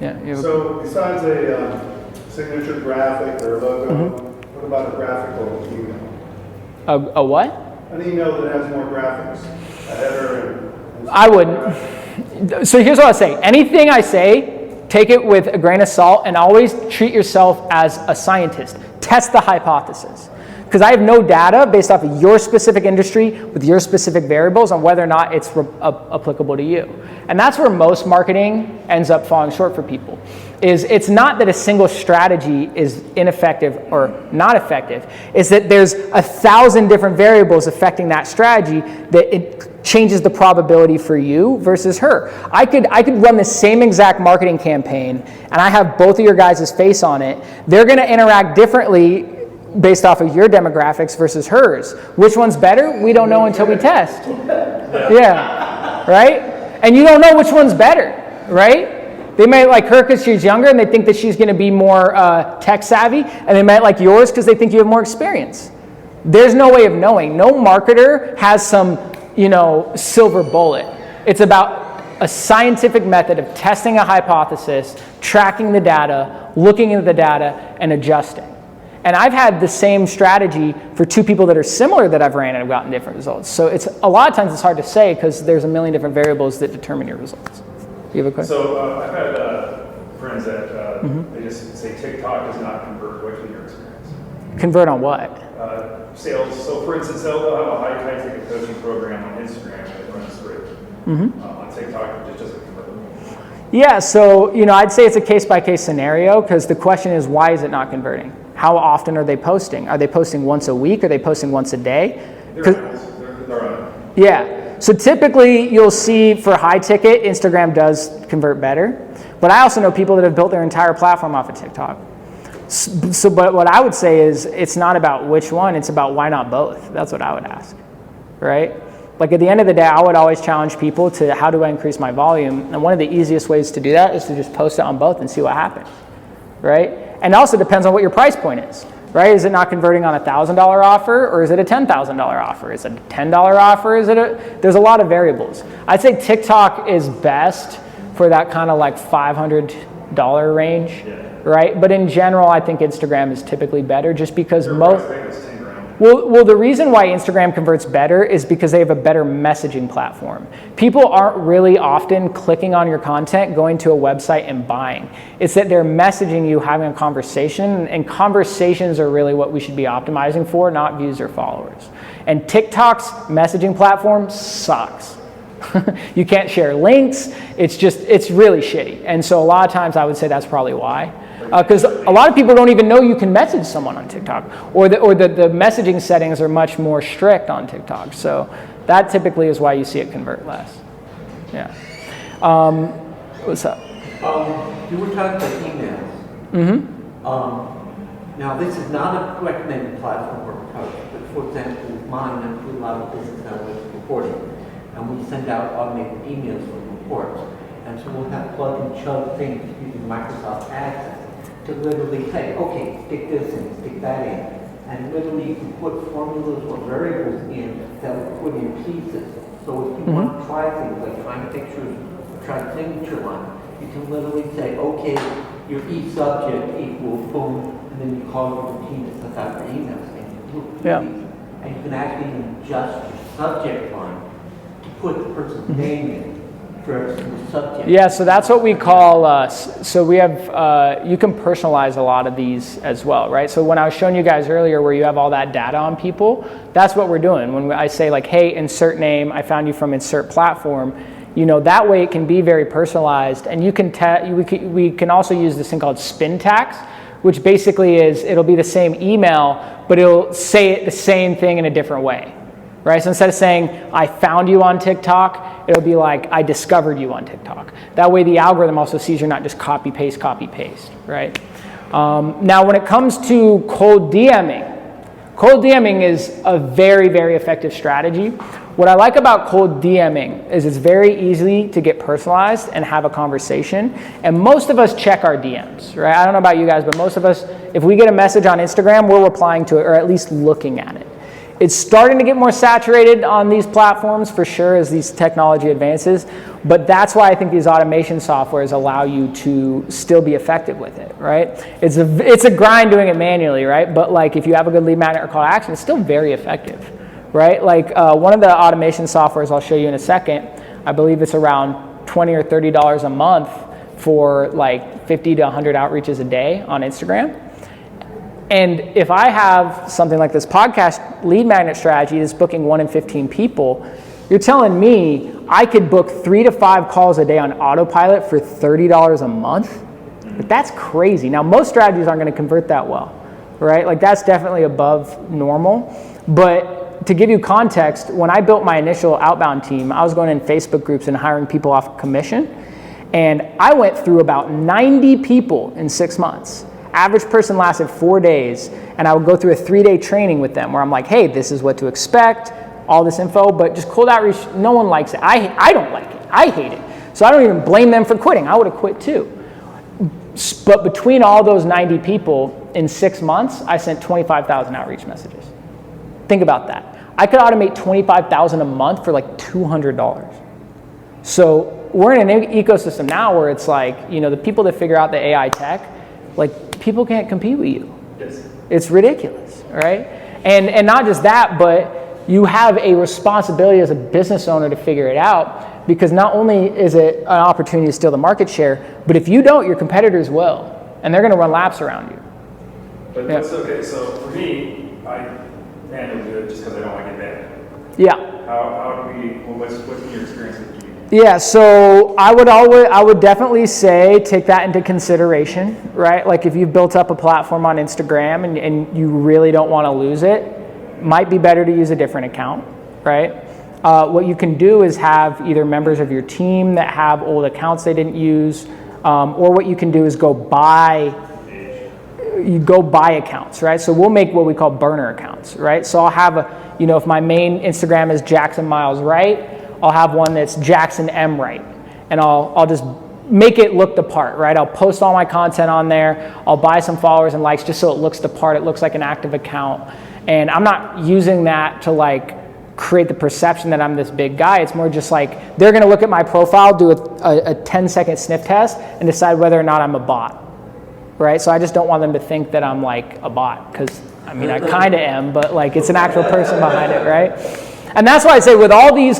Yeah. So besides a signature graphic or logo, what about a graphical email? A what? An email that has more graphics, a header and I wouldn't. So here's what I say. Anything I say, take it with a grain of salt and always treat yourself as a scientist. Test the hypothesis. Because I have no data based off of your specific industry with your specific variables on whether or not it's applicable to you. And that's where most marketing ends up falling short for people. It's not that a single strategy is ineffective or not effective. It's that there's 1,000 different variables affecting that strategy that it changes the probability for you versus her. I could run the same exact marketing campaign and I have both of your guys' face on it. They're going to interact differently based off of your demographics versus hers. Which one's better? We don't know until we test. Yeah, right? And you don't know which one's better, right? They might like her because she's younger and they think that she's going to be more tech savvy, and they might like yours because they think you have more experience. There's no way of knowing. No marketer has some, silver bullet. It's about a scientific method of testing a hypothesis, tracking the data, looking at the data, and adjusting. And I've had the same strategy for two people that are similar that I've ran and have gotten different results. So it's a lot of times it's hard to say because there's a million different variables that determine your results. Do you have a question? So I've had friends that they just say TikTok does not convert. What's your experience? Convert on what? Sales. So for instance, they'll have a high ticket coaching program on Instagram that runs great. On TikTok, it just doesn't convert. Yeah, so I'd say it's a case-by-case scenario because the question is, why is it not converting? How often are they posting? Are they posting once a week? Are they posting once a day? They're yeah. So typically you'll see for high ticket, Instagram does convert better. But I also know people that have built their entire platform off of TikTok. But what I would say is it's not about which one, it's about why not both. That's what I would ask, right? Like at the end of the day, I would always challenge people to how do I increase my volume? And one of the easiest ways to do that is to just post it on both and see what happens, right? And it also depends on what your price point is, right? Is it not converting on a $1,000 offer or is it a $10,000 offer? Is it a $10 offer? There's a lot of variables. I'd say TikTok is best for that kind of like $500 range, right? But in general, I think Instagram is typically better just because Well, the reason why Instagram converts better is because they have a better messaging platform. People aren't really often clicking on your content, going to a website and buying. It's that they're messaging you, having a conversation, and conversations are really what we should be optimizing for, not views or followers. And TikTok's messaging platform sucks. You can't share links. It's really shitty. And so a lot of times I would say that's probably why. Because a lot of people don't even know you can message someone on TikTok, or the messaging settings are much more strict on TikTok. So that typically is why you see it convert less. Yeah. What's up? You were talking about emails. Now this is not a recommended platform or approach, but for example, with mine, I do a lot of business analytics reporting, and we send out automated emails for reports. And so we'll have plug and chug things using Microsoft Access to literally say, okay, stick this in, stick that in. And literally you can put formulas or variables in that will put in pieces. So if you want to try things like find pictures, try signature line, you can literally say, okay, your e-subject equals boom, and then you call your routine to set out your emails. And you can actually adjust your subject line to put the person's name in. Yeah, so that's what we call, so we have, you can personalize a lot of these as well, right? So when I was showing you guys earlier where you have all that data on people, that's what we're doing. When I say like, hey, insert name, I found you from insert platform, that way it can be very personalized. And you can we can also use this thing called spin tax, which basically is, it'll be the same email, but it'll say the same thing in a different way. Right? So instead of saying, I found you on TikTok, it'll be like, I discovered you on TikTok. That way the algorithm also sees you're not just copy, paste, right? Now, when it comes to cold DMing is a very, very effective strategy. What I like about cold DMing is it's very easy to get personalized and have a conversation. And most of us check our DMs, right? I don't know about you guys, but most of us, if we get a message on Instagram, we're replying to it or at least looking at it. It's starting to get more saturated on these platforms for sure as these technology advances, but that's why I think these automation softwares allow you to still be effective with it, right? It's a grind doing it manually, right? But like if you have a good lead magnet or call to action, it's still very effective, right? Like one of the automation softwares I'll show you in a second, I believe it's around $20 or $30 a month for like 50 to 100 outreaches a day on Instagram. And if I have something like this podcast lead magnet strategy that's booking 1 in 15 people, you're telling me I could book 3 to 5 calls a day on autopilot for $30 a month? Like, that's crazy. Now, most strategies aren't going to convert that well, right? Like, that's definitely above normal. But to give you context, when I built my initial outbound team, I was going in Facebook groups and hiring people off commission. And I went through about 90 people in 6 months. Average person lasted 4 days, and I would go through a 3-day training with them where I'm like, hey, this is what to expect, all this info, but just cold outreach, no one likes it. I don't like it. I hate it. So I don't even blame them for quitting. I would have quit too. But between all those 90 people, in 6 months, I sent 25,000 outreach messages. Think about that. I could automate 25,000 a month for like $200. So we're in an ecosystem now where it's like, the people that figure out the AI tech, like, people can't compete with you. Yes. It's ridiculous, right? And not just that, but you have a responsibility as a business owner to figure it out, because not only is it an opportunity to steal the market share, but if you don't, your competitors will, and they're going to run laps around you. But that's okay. So for me, I randomly do it just because I don't want to get banned. Yeah. How do we? What's been your experience with you? Yeah, so I would definitely say take that into consideration, right? Like if you've built up a platform on Instagram and you really don't want to lose it, might be better to use a different account, right? What you can do is have either members of your team that have old accounts they didn't use, or what you can do is go buy accounts, right? So we'll make what we call burner accounts, right? So I'll have if my main Instagram is Jaxon Miles Wright, I'll have one that's Jaxon M Wright, and I'll just make it look the part, right? I'll post all my content on there. I'll buy some followers and likes just so it looks the part. It looks like an active account, and I'm not using that to like create the perception that I'm this big guy. It's more just like they're going to look at my profile, do a 10-second sniff test, and decide whether or not I'm a bot, right? So I just don't want them to think that I'm like a bot, because I mean I kind of am, but like it's an actual person behind it, right? And that's why I say with all these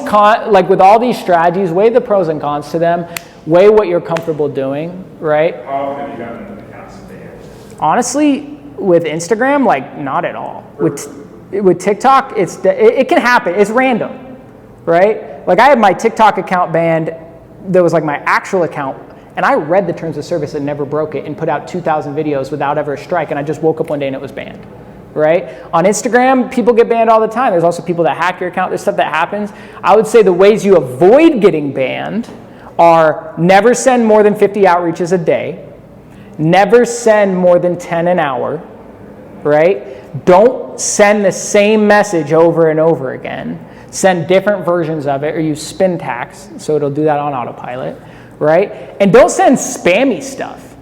strategies, weigh the pros and cons to them, weigh what you're comfortable doing, right? How often have you gotten accounts banned? Honestly, with Instagram, like not at all. With TikTok, it can happen. It's random, right? Like I had my TikTok account banned. That was like my actual account, and I read the terms of service and never broke it and put out 2,000 videos without ever a strike, and I just woke up one day and it was banned. Right? On Instagram, people get banned all the time. There's also people that hack your account. There's stuff that happens. I would say the ways you avoid getting banned are never send more than 50 outreaches a day, never send more than 10 an hour, right? Don't send the same message over and over again. Send different versions of it, or use spin tags, so it'll do that on autopilot, right? And don't send spammy stuff.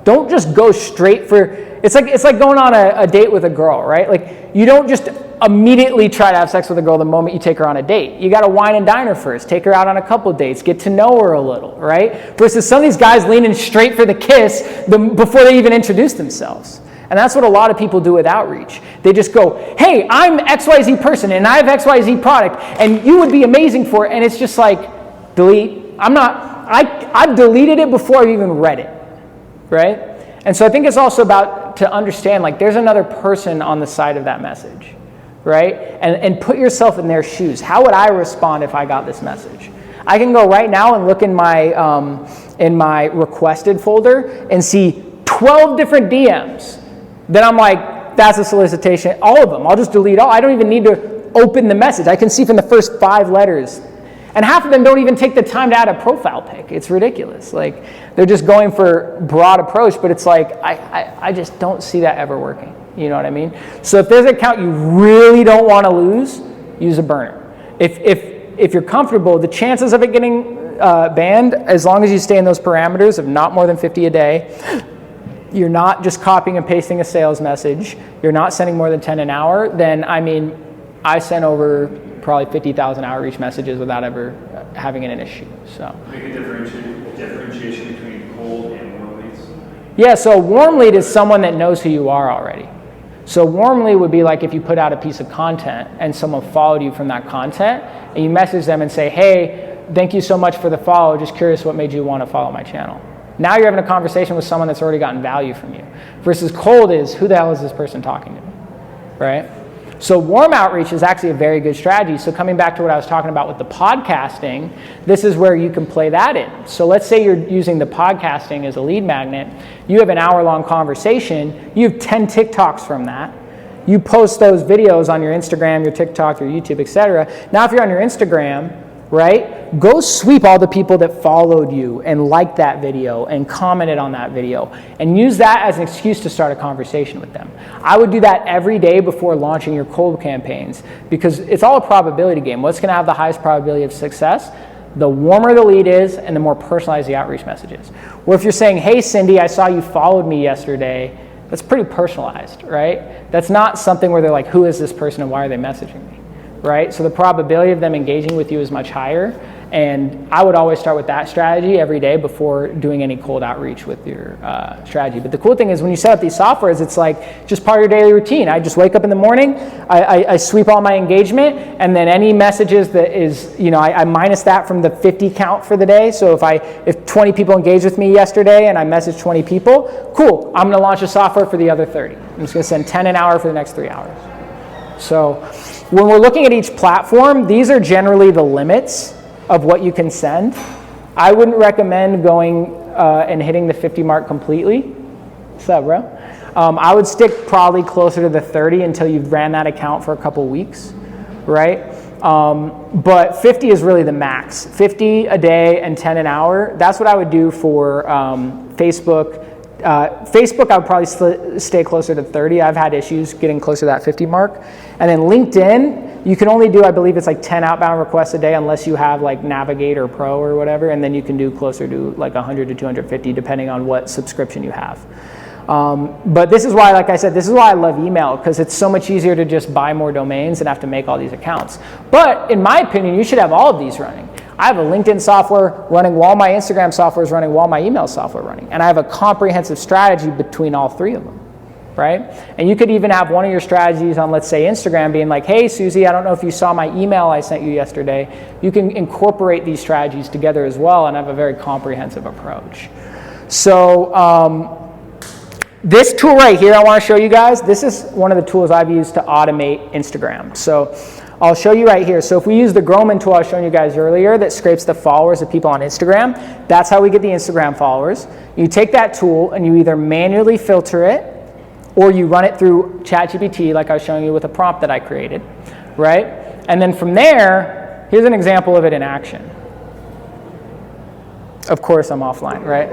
Don't just go straight for... It's like going on a date with a girl, right? Like you don't just immediately try to have sex with a girl the moment you take her on a date. You got to wine and dine her first, take her out on a couple dates, get to know her a little, right? Versus some of these guys leaning straight for the kiss before they even introduce themselves. And that's what a lot of people do with outreach. They just go, hey, I'm XYZ person and I have XYZ product and you would be amazing for it. And it's just like, delete. I've deleted it before I've even read it, right? And so I think it's also about to understand, like, there's another person on the side of that message, right? And put yourself in their shoes. How would I respond if I got this message? I can go right now and look in my requested folder and see 12 different DMs. Then I'm like, that's a solicitation. All of them. I'll just delete all. I don't even need to open the message. I can see from the first 5 letters. And half of them don't even take the time to add a profile pic. It's ridiculous. Like, they're just going for broad approach, but it's like, I just don't see that ever working. You know what I mean? So if there's an account you really don't want to lose, use a burner. If you're comfortable, the chances of it getting banned, as long as you stay in those parameters of not more than 50 a day, you're not just copying and pasting a sales message, you're not sending more than 10 an hour, then, I mean, I sent over probably 50,000 outreach messages without ever having an issue. So make a differentiation between cold and warm leads. Yeah, so warm lead is someone that knows who you are already. So warm lead would be like if you put out a piece of content and someone followed you from that content and you message them and say, hey, thank you so much for the follow. Just curious what made you want to follow my channel. Now you're having a conversation with someone that's already gotten value from you. Versus cold is, who the hell is this person talking to me, right? So warm outreach is actually a very good strategy. So coming back to what I was talking about with the podcasting, this is where you can play that in. So let's say you're using the podcasting as a lead magnet. You have an hour-long conversation. You have 10 TikToks from that. You post those videos on your Instagram, your TikTok, your YouTube, etc. Now if you're on your Instagram, right, go sweep all the people that followed you and liked that video and commented on that video and use that as an excuse to start a conversation with them. I would do that every day before launching your cold campaigns because it's all a probability game. What's going to have the highest probability of success? The warmer the lead is and the more personalized the outreach message is. Or if you're saying, hey Cindy, I saw you followed me yesterday, that's pretty personalized, right? That's not something where they're like, who is this person and why are they messaging me? Right? So the probability of them engaging with you is much higher. And I would always start with that strategy every day before doing any cold outreach with your strategy. But the cool thing is when you set up these softwares, it's like just part of your daily routine. I just wake up in the morning, I sweep all my engagement, and then any messages that is, I minus that from the 50 count for the day. So if 20 people engaged with me yesterday and I messaged 20 people, cool, I'm gonna launch a software for the other 30. I'm just gonna send 10 an hour for the next 3 hours. So when we're looking at each platform, these are generally the limits of what you can send. I wouldn't recommend going and hitting the 50 mark completely. What's up, bro? I would stick probably closer to the 30 until you've ran that account for a couple weeks, right? But 50 is really the max. 50 a day and 10 an hour. That's what I would do for Facebook. Facebook, I would probably stay closer to 30. I've had issues getting closer to that 50 mark. And then LinkedIn, you can only do, I believe it's like 10 outbound requests a day unless you have like Navigator Pro or whatever, and then you can do closer to like 100 to 250 depending on what subscription you have. But this is why, like I said, this is why I love email, because it's so much easier to just buy more domains and have to make all these accounts. But in my opinion, you should have all of these running. I have a LinkedIn software running while my Instagram software is running while my email software running. And I have a comprehensive strategy between all three of them, right? And you could even have one of your strategies on, let's say, Instagram being like, hey, Susie, I don't know if you saw my email I sent you yesterday. You can incorporate these strategies together as well and have a very comprehensive approach. So this tool right here I want to show you guys, this is one of the tools I've used to automate Instagram. So I'll show you right here. So if we use the Groman tool I was showing you guys earlier that scrapes the followers of people on Instagram, that's how we get the Instagram followers. You take that tool and you either manually filter it or you run it through ChatGPT like I was showing you with a prompt that I created, right? And then from there, here's an example of it in action. Of course I'm offline, right?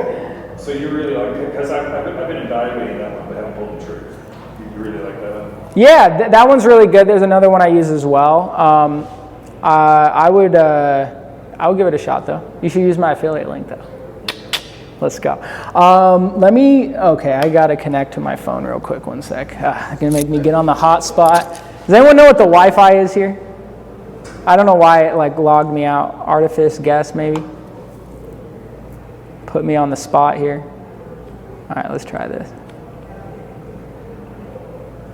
So you really like, because I've been evaluating that one, but haven't pulled the trigger. You really like that one? Yeah, that one's really good. There's another one I use as well. I would give it a shot though. You should use my affiliate link though. Let's go. Okay, I gotta connect to my phone real quick, 1 sec. It's gonna make me get on the hotspot. Does anyone know what the Wi-Fi is here? I don't know why it like logged me out. Artifice guess maybe. Put me on the spot here. All right, let's try this.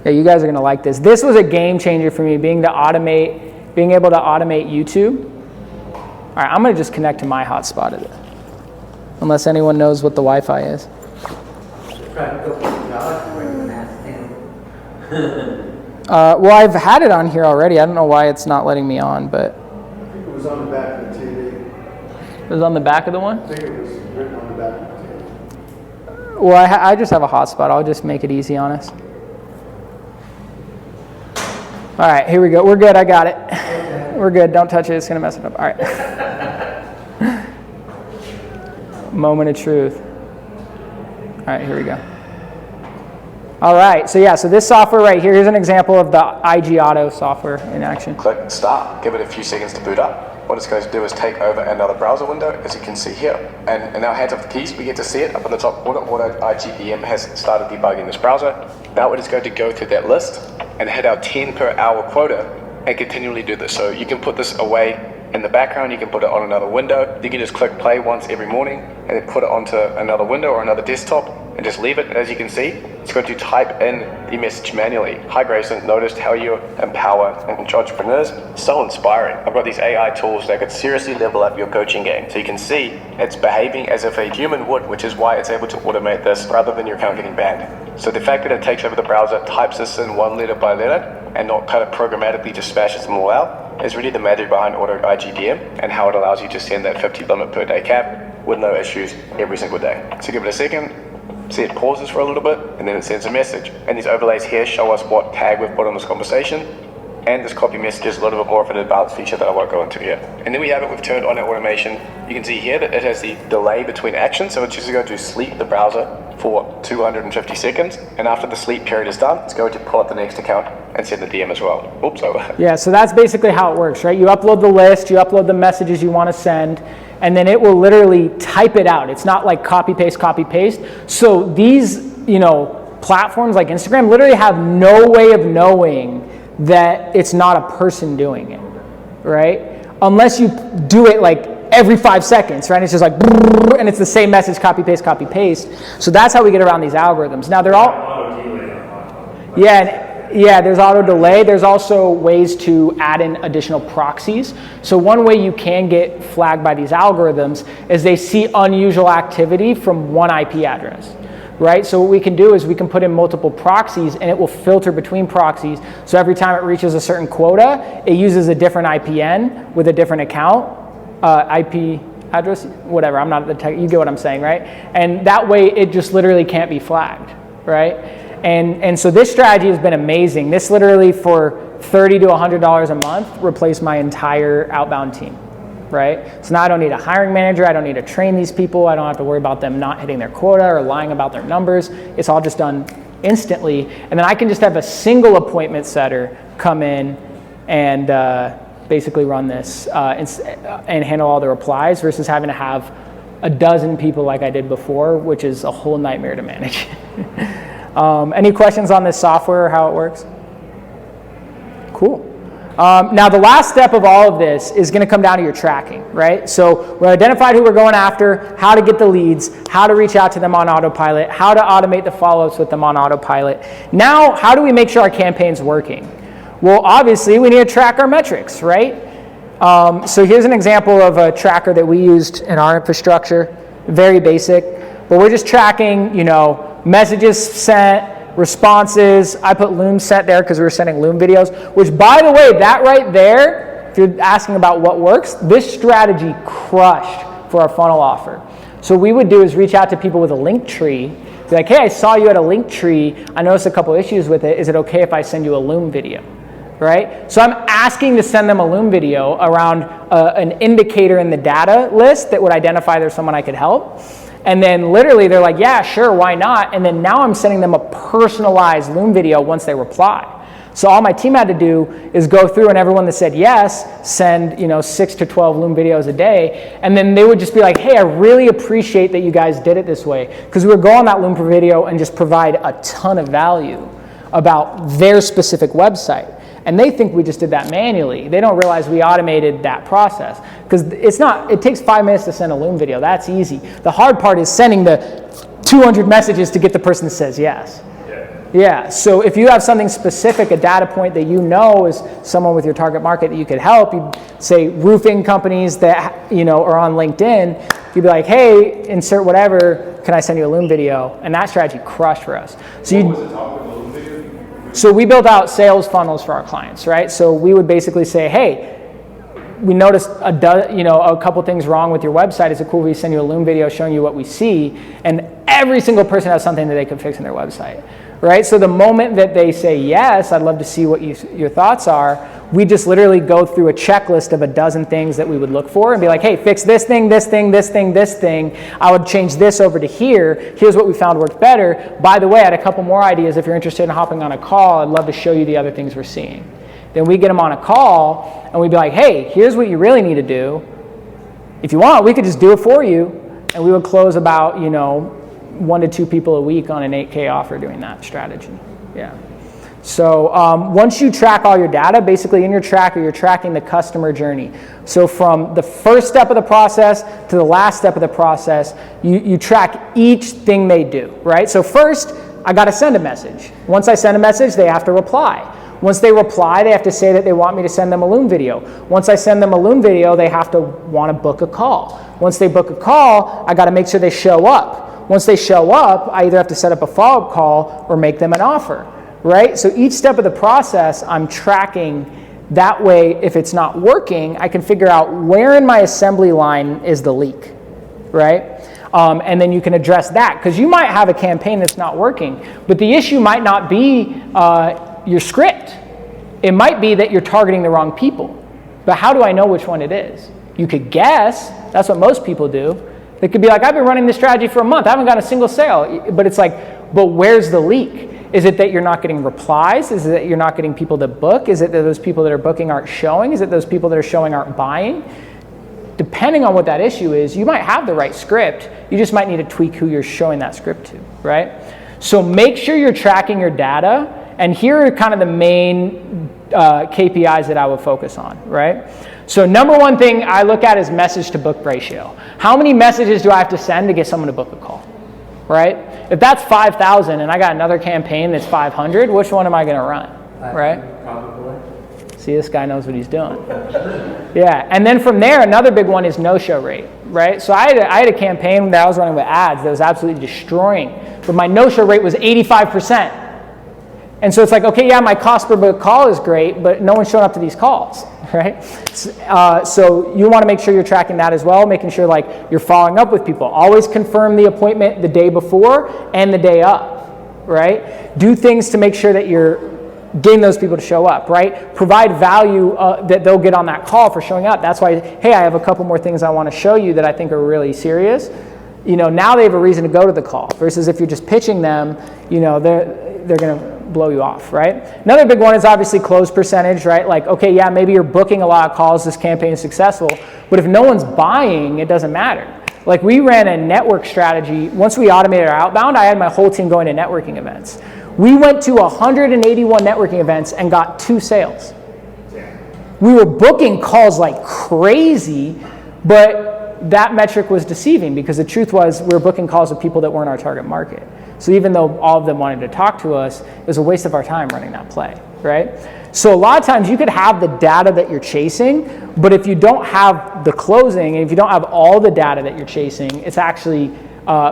Yeah, you guys are gonna like this. This was a game changer for me, being able to automate YouTube. All right, I'm gonna just connect to my hotspot of it. Unless anyone knows what the Wi-Fi is. Well, I've had it on here already. I don't know why it's not letting me on, but. I think it was on the back of the TV. It was on the back of the one? I think it was written on the back of the TV. Well, I just have a hotspot. I'll just make it easy on us. All right, here we go. We're good. I got it. Okay. We're good. Don't touch it. It's going to mess it up. All right. Moment of truth. All right, here we go. All right, so this software right here, here's an example of the IG Auto software in action. Click Start. Give it a few seconds to boot up. What it's going to do is take over another browser window, as you can see here. And in our hands off the keys, we get to see it up in the top corner. Auto IGPM has started debugging this browser. Now it is going to go through that list and hit our 10 per hour quota and continually do this. So you can put this away in the background, you can put it on another window. You can just click play once every morning and then put it onto another window or another desktop. and just leave it. As you can see, it's going to type in the message manually. Hi Grayson, noticed how you empower entrepreneurs. So inspiring. I've got these AI tools that could seriously level up your coaching game. So you can see it's behaving as if a human would, which is why it's able to automate this rather than your account getting banned. So the fact that it takes over the browser, types this in one letter by letter, and not kind of programmatically just smashes them all out, is really the magic behind auto IGDM and how it allows you to send that 50 limit per day cap with no issues every single day. So give it a second, see it pauses for a little bit, and then it sends a message. And these overlays here show us what tag we've put on this conversation, and this copy message is a little bit more of an advanced feature that I won't go into here. And then we have it, we've turned on our automation. You can see here that it has the delay between actions, so it's just going to sleep the browser for 250 seconds, and after the sleep period is done, it's going to pull up the next account and send the DM as well. Oops, over. Yeah, so that's basically how it works, right? You upload the list, you upload the messages you want to send, and then it will literally type it out. It's not like copy, paste, copy, paste. So these, platforms like Instagram literally have no way of knowing that it's not a person doing it, right? Unless you do it like every 5 seconds, right? It's just like, and it's the same message, copy, paste, copy, paste. So that's how we get around these algorithms. Now they're all, there's auto delay. There's also ways to add in additional proxies. So one way you can get flagged by these algorithms is they see unusual activity from one IP address, right? So what we can do is we can put in multiple proxies and it will filter between proxies. So every time it reaches a certain quota, it uses a different IPN with a different account, IP address, whatever, I'm not the tech, you get what I'm saying, right? And that way it just literally can't be flagged, right? And so this strategy has been amazing. This literally for $30 to $100 a month replaced my entire outbound team, right? So now I don't need a hiring manager, I don't need to train these people, I don't have to worry about them not hitting their quota or lying about their numbers. It's all just done instantly. And then I can just have a single appointment setter come in and basically run this and handle all the replies versus having to have a dozen people like I did before, which is a whole nightmare to manage. Any questions on this software or how it works? Cool. Now the last step of all of this is going to come down to your tracking, right? So we identified who we're going after, how to get the leads, how to reach out to them on autopilot, how to automate the follow-ups with them on autopilot. Now, how do we make sure our campaign's working? Well, obviously, we need to track our metrics, right? So here's an example of a tracker that we used in our infrastructure, very basic, but we're just tracking, messages sent, responses. I put Loom sent there because we were sending Loom videos, which, by the way, that right there, if you're asking about what works, this strategy crushed for our funnel offer. So what we would do is reach out to people with a link tree, be like, hey, I saw you at a link tree. I noticed a couple issues with it. Is it okay if I send you a Loom video? Right? So I'm asking to send them a Loom video around an indicator in the data list that would identify there's someone I could help. And then literally they're like, yeah, sure, why not? And then now I'm sending them a personalized Loom video once they reply. So all my team had to do is go through and everyone that said yes, send 6 to 12 Loom videos a day. And then they would just be like, hey, I really appreciate that you guys did it this way. Because we would go on that Loom video and just provide a ton of value about their specific website. And they think we just did that manually. They don't realize we automated that process. Because it takes 5 minutes to send a Loom video. That's easy. The hard part is sending the 200 messages to get the person that says yes. Yeah, so if you have something specific, a data point that is someone with your target market that you could help, you say roofing companies that are on LinkedIn, you'd be like, hey, insert whatever, can I send you a Loom video? And that strategy crushed for us. So we built out sales funnels for our clients, right? So we would basically say, hey, we noticed a couple things wrong with your website. Is it cool if we send you a Loom video showing you what we see? And every single person has something that they can fix in their website, right? So the moment that they say, yes, I'd love to see what your thoughts are, we just literally go through a checklist of a dozen things that we would look for and be like, hey, fix this thing, this thing, this thing, this thing. I would change this over to here. Here's what we found worked better. By the way, I had a couple more ideas. If you're interested in hopping on a call, I'd love to show you the other things we're seeing. Then we get them on a call and we'd be like, hey, here's what you really need to do. If you want, we could just do it for you. And we would close about, 1 to 2 people a week on an 8K offer doing that strategy. Yeah. So once you track all your data, basically in your tracker, you're tracking the customer journey. So from the first step of the process to the last step of the process, you track each thing they do, right? So first, I got to send a message. Once I send a message, they have to reply. Once they reply, they have to say that they want me to send them a Loom video. Once I send them a Loom video, they have to want to book a call. Once they book a call, I got to make sure they show up. Once they show up, I either have to set up a follow-up call or make them an offer. Right? So each step of the process, I'm tracking. That way, if it's not working, I can figure out where in my assembly line is the leak, right? And then you can address that, because you might have a campaign that's not working, but the issue might not be your script. It might be that you're targeting the wrong people. But how do I know which one it is? You could guess. That's what most people do. They could be like, I've been running this strategy for a month. I haven't got a single sale. But it's like, but where's the leak? Is it that you're not getting replies? Is it that you're not getting people to book? Is it that those people that are booking aren't showing? Is it those people that are showing aren't buying? Depending on what that issue is, you might have the right script. You just might need to tweak who you're showing that script to, right? So make sure you're tracking your data. And here are kind of the main KPIs that I would focus on, right? So number one thing I look at is message to book ratio. How many messages do I have to send to get someone to book a call, right? If that's 5,000 and I got another campaign that's 500, which one am I going to run, right? Probably. See, this guy knows what he's doing. Yeah, and then from there, another big one is no-show rate, right? So I had a campaign that I was running with ads that was absolutely destroying, but my no-show rate was 85%. And so it's like, okay, yeah, my cost per book call is great, but no one's showing up to these calls, right? So you want to make sure you're tracking that as well, making sure like you're following up with people. Always confirm the appointment the day before and the day of, right? Do things to make sure that you're getting those people to show up, right? Provide value that they'll get on that call for showing up. That's why, hey, I have a couple more things I want to show you that I think are really serious. You know, now they have a reason to go to the call versus if you're just pitching them, you know, they're going to blow you off, right? Another big one is obviously close percentage, right? Like, okay, yeah, maybe you're booking a lot of calls, this campaign is successful, but if no one's buying, it doesn't matter. Like we ran a network strategy. Once we automated our outbound, I had my whole team going to networking events. We went to 181 networking events and got 2 sales. We were booking calls like crazy, but that metric was deceiving because the truth was we were booking calls with people that weren't our target market. So even though all of them wanted to talk to us, it was a waste of our time running that play, right? So a lot of times you could have the data that you're chasing, but if you don't have the closing, and if you don't have all the data that you're chasing, it's actually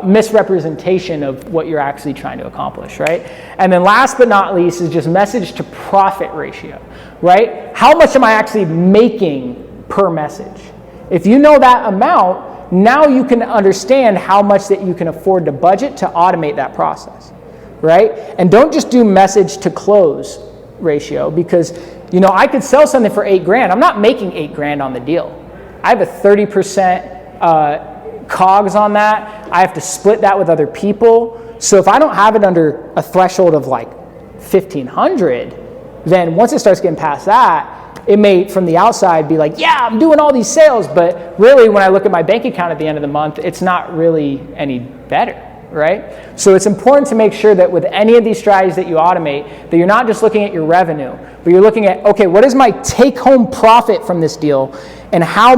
misrepresentation of what you're actually trying to accomplish, right? And then last but not least is just message to profit ratio, right? How much am I actually making per message? If you know that amount, now you can understand how much that you can afford to budget to automate that process, right? And don't just do message to close ratio because, you know, I could sell something for $8,000. I'm not making $8,000 on the deal. I have a 30% COGS on that. I have to split that with other people. So if I don't have it under a threshold of like 1,500, then once it starts getting past that, it may, from the outside, be like, yeah, I'm doing all these sales, but really when I look at my bank account at the end of the month, it's not really any better, right? So it's important to make sure that with any of these strategies that you automate, that you're not just looking at your revenue, but you're looking at, okay, what is my take-home profit from this deal, and how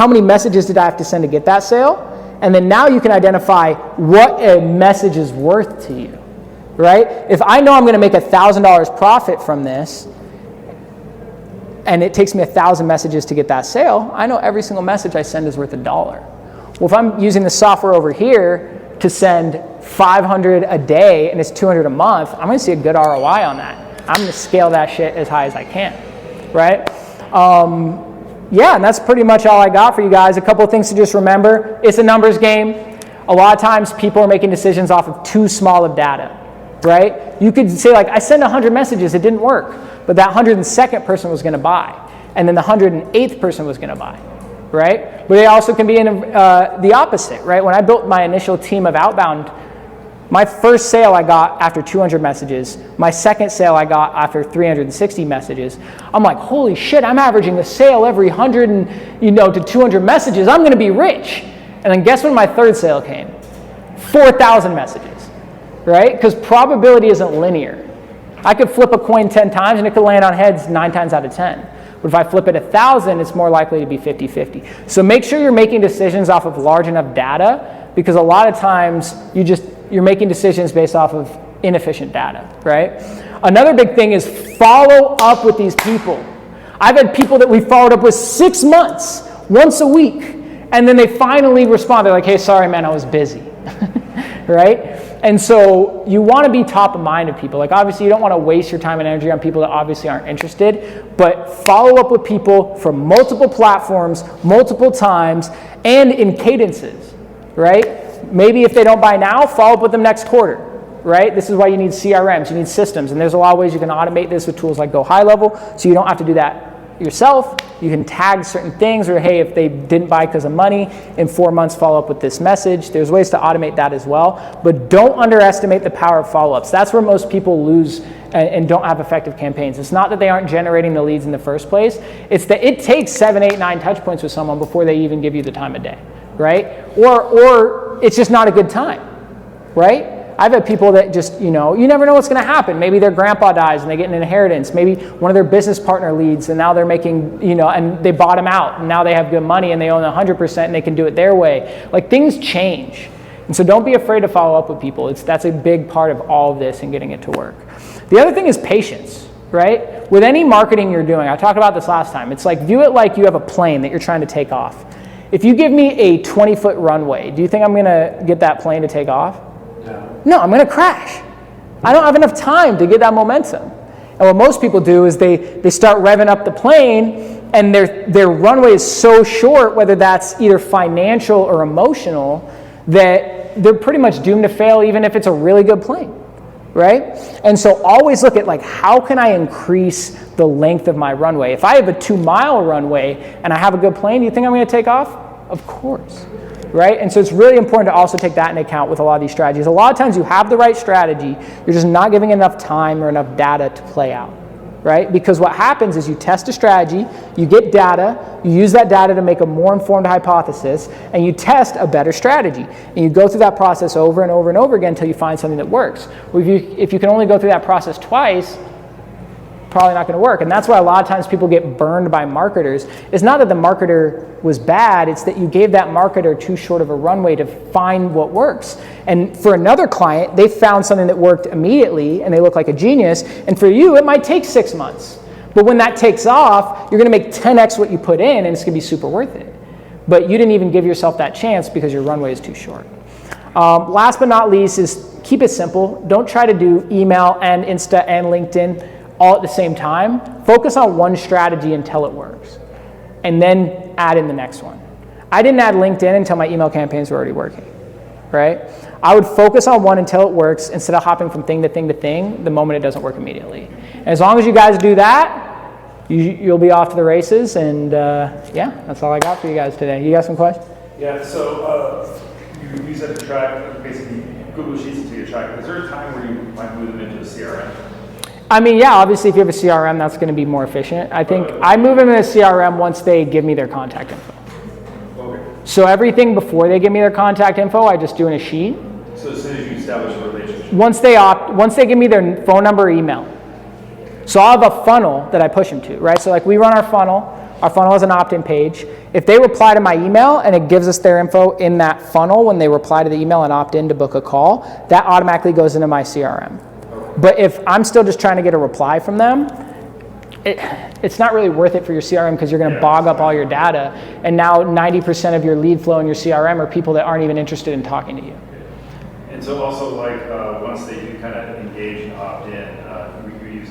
many messages did I have to send to get that sale? And then now you can identify what a message is worth to you, right? If I know I'm going to make $1,000 profit from this, and it takes me 1,000 messages to get that sale, I know every single message I send is worth $1. Well, if I'm using the software over here to send 500 a day and it's 200 a month, I'm going to see a good ROI on that. I'm going to scale that shit as high as I can, right? Yeah, and that's pretty much all I got for you guys. A couple of things to just remember. It's a numbers game. A lot of times people are making decisions off of too small of data, right? You could say like, I sent 100 messages, it didn't work. But that 102nd person was going to buy. And then the 108th person was going to buy, right? But it also can be the opposite, right? When I built my initial team of outbound, my first sale I got after 200 messages. My second sale I got after 360 messages. I'm like, holy shit, I'm averaging a sale every 100 to 200 messages. I'm going to be rich. And then guess when my third sale came? 4,000 messages, right? Because probability isn't linear. I could flip a coin 10 times and it could land on heads 9 times out of 10. But if I flip it 1,000, it's more likely to be 50-50. So make sure you're making decisions off of large enough data, because a lot of times you're making decisions based off of inefficient data, right? Another big thing is follow up with these people. I've had people that we followed up with 6 months, once a week, and then they finally respond. They're like, hey, sorry, man, I was busy, right? And so you want to be top of mind of people. Like, obviously, you don't want to waste your time and energy on people that obviously aren't interested, but follow up with people from multiple platforms, multiple times, and in cadences, right? Maybe if they don't buy now, follow up with them next quarter, right? This is why you need CRMs, you need systems, and there's a lot of ways you can automate this with tools like Go High Level, so you don't have to do that yourself. You can tag certain things, or hey, if they didn't buy because of money, in 4 months follow up with this message. There's ways to automate that as well, but don't underestimate the power of follow-ups. That's where most people lose and don't have effective campaigns. It's not that they aren't generating the leads in the first place, it's that it takes 7, 8, 9 touch points with someone before they even give you the time of day, right? Or it's just not a good time, right? I've had people that just, you never know what's going to happen. Maybe their grandpa dies and they get an inheritance. Maybe one of their business partner leads and now they're making, and they bottom out and now they have good money and they own 100% and they can do it their way. Like, things change. And so don't be afraid to follow up with people. That's a big part of all of this and getting it to work. The other thing is patience, right? With any marketing you're doing, I talked about this last time. It's like, view it like you have a plane that you're trying to take off. If you give me a 20-foot runway, do you think I'm going to get that plane to take off? No, I'm going to crash. I don't have enough time to get that momentum. And what most people do is they start revving up the plane, and their runway is so short, whether that's either financial or emotional, that they're pretty much doomed to fail even if it's a really good plane, right? And so always look at, like, how can I increase the length of my runway? If I have a 2-mile runway and I have a good plane, do you think I'm going to take off? Of course. Right? And so it's really important to also take that into account with a lot of these strategies. A lot of times you have the right strategy, you're just not giving enough time or enough data to play out, right? Because what happens is you test a strategy, you get data, you use that data to make a more informed hypothesis, and you test a better strategy. And you go through that process over and over and over again until you find something that works. Well, if you can only go through that process twice, probably not going to work. And that's why a lot of times people get burned by marketers. It's not that the marketer was bad, it's that you gave that marketer too short of a runway to find what works. And for another client, they found something that worked immediately and they look like a genius. And for you, it might take 6 months. But when that takes off, you're going to make 10x what you put in, and it's going to be super worth it. But you didn't even give yourself that chance because your runway is too short. Last but not least is keep it simple. Don't try to do email and Insta and LinkedIn all at the same time. Focus on one strategy until it works, and then add in the next one. I didn't add LinkedIn until my email campaigns were already working, right? I would focus on one until it works instead of hopping from thing to thing to thing the moment it doesn't work immediately. And as long as you guys do that, you'll be off to the races. And yeah, that's all I got for you guys today. You got some questions? Yeah, so you use that to track, basically Google Sheets until you track. Is there a time where you might move them into a CRM? I mean, yeah, obviously if you have a CRM, that's going to be more efficient. I think I move them in a CRM once they give me their contact info. Okay. So everything before they give me their contact info, I just do in a sheet. So as soon as you establish a relationship? Once they give me their phone number or email. So I'll have a funnel that I push them to, right? So like we run our funnel has an opt-in page. If they reply to my email and it gives us their info in that funnel when they reply to the email and opt in to book a call, that automatically goes into my CRM. But if I'm still just trying to get a reply from them, it's not really worth it for your CRM because you're going to bog up all your data. And now 90% of your lead flow in your CRM are people that aren't even interested in talking to you. And so also like once they do kind of engage and opt in, we use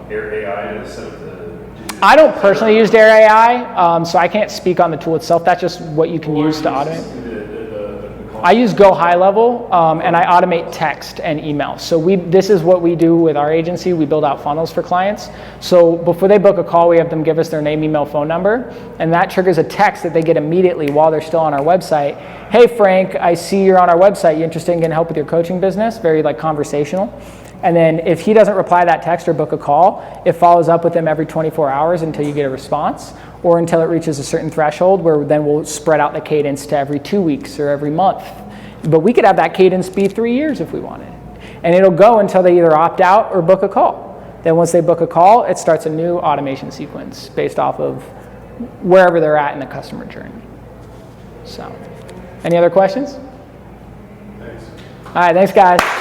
Air AI to set up the... I don't personally use Air AI, so I can't speak on the tool itself. That's just what you can use to automate. I use Go High Level, and I automate text and email. So this is what we do with our agency. We build out funnels for clients. So before they book a call, we have them give us their name, email, phone number, and that triggers a text that they get immediately while they're still on our website. Hey, Frank, I see you're on our website. You interested in getting help with your coaching business? Very like conversational. And then if he doesn't reply to that text or book a call, it follows up with him every 24 hours until you get a response, or until it reaches a certain threshold where then we'll spread out the cadence to every 2 weeks or every month. But we could have that cadence be 3 years if we wanted. And it'll go until they either opt out or book a call. Then once they book a call, it starts a new automation sequence based off of wherever they're at in the customer journey. So, any other questions? Thanks. All right, thanks guys.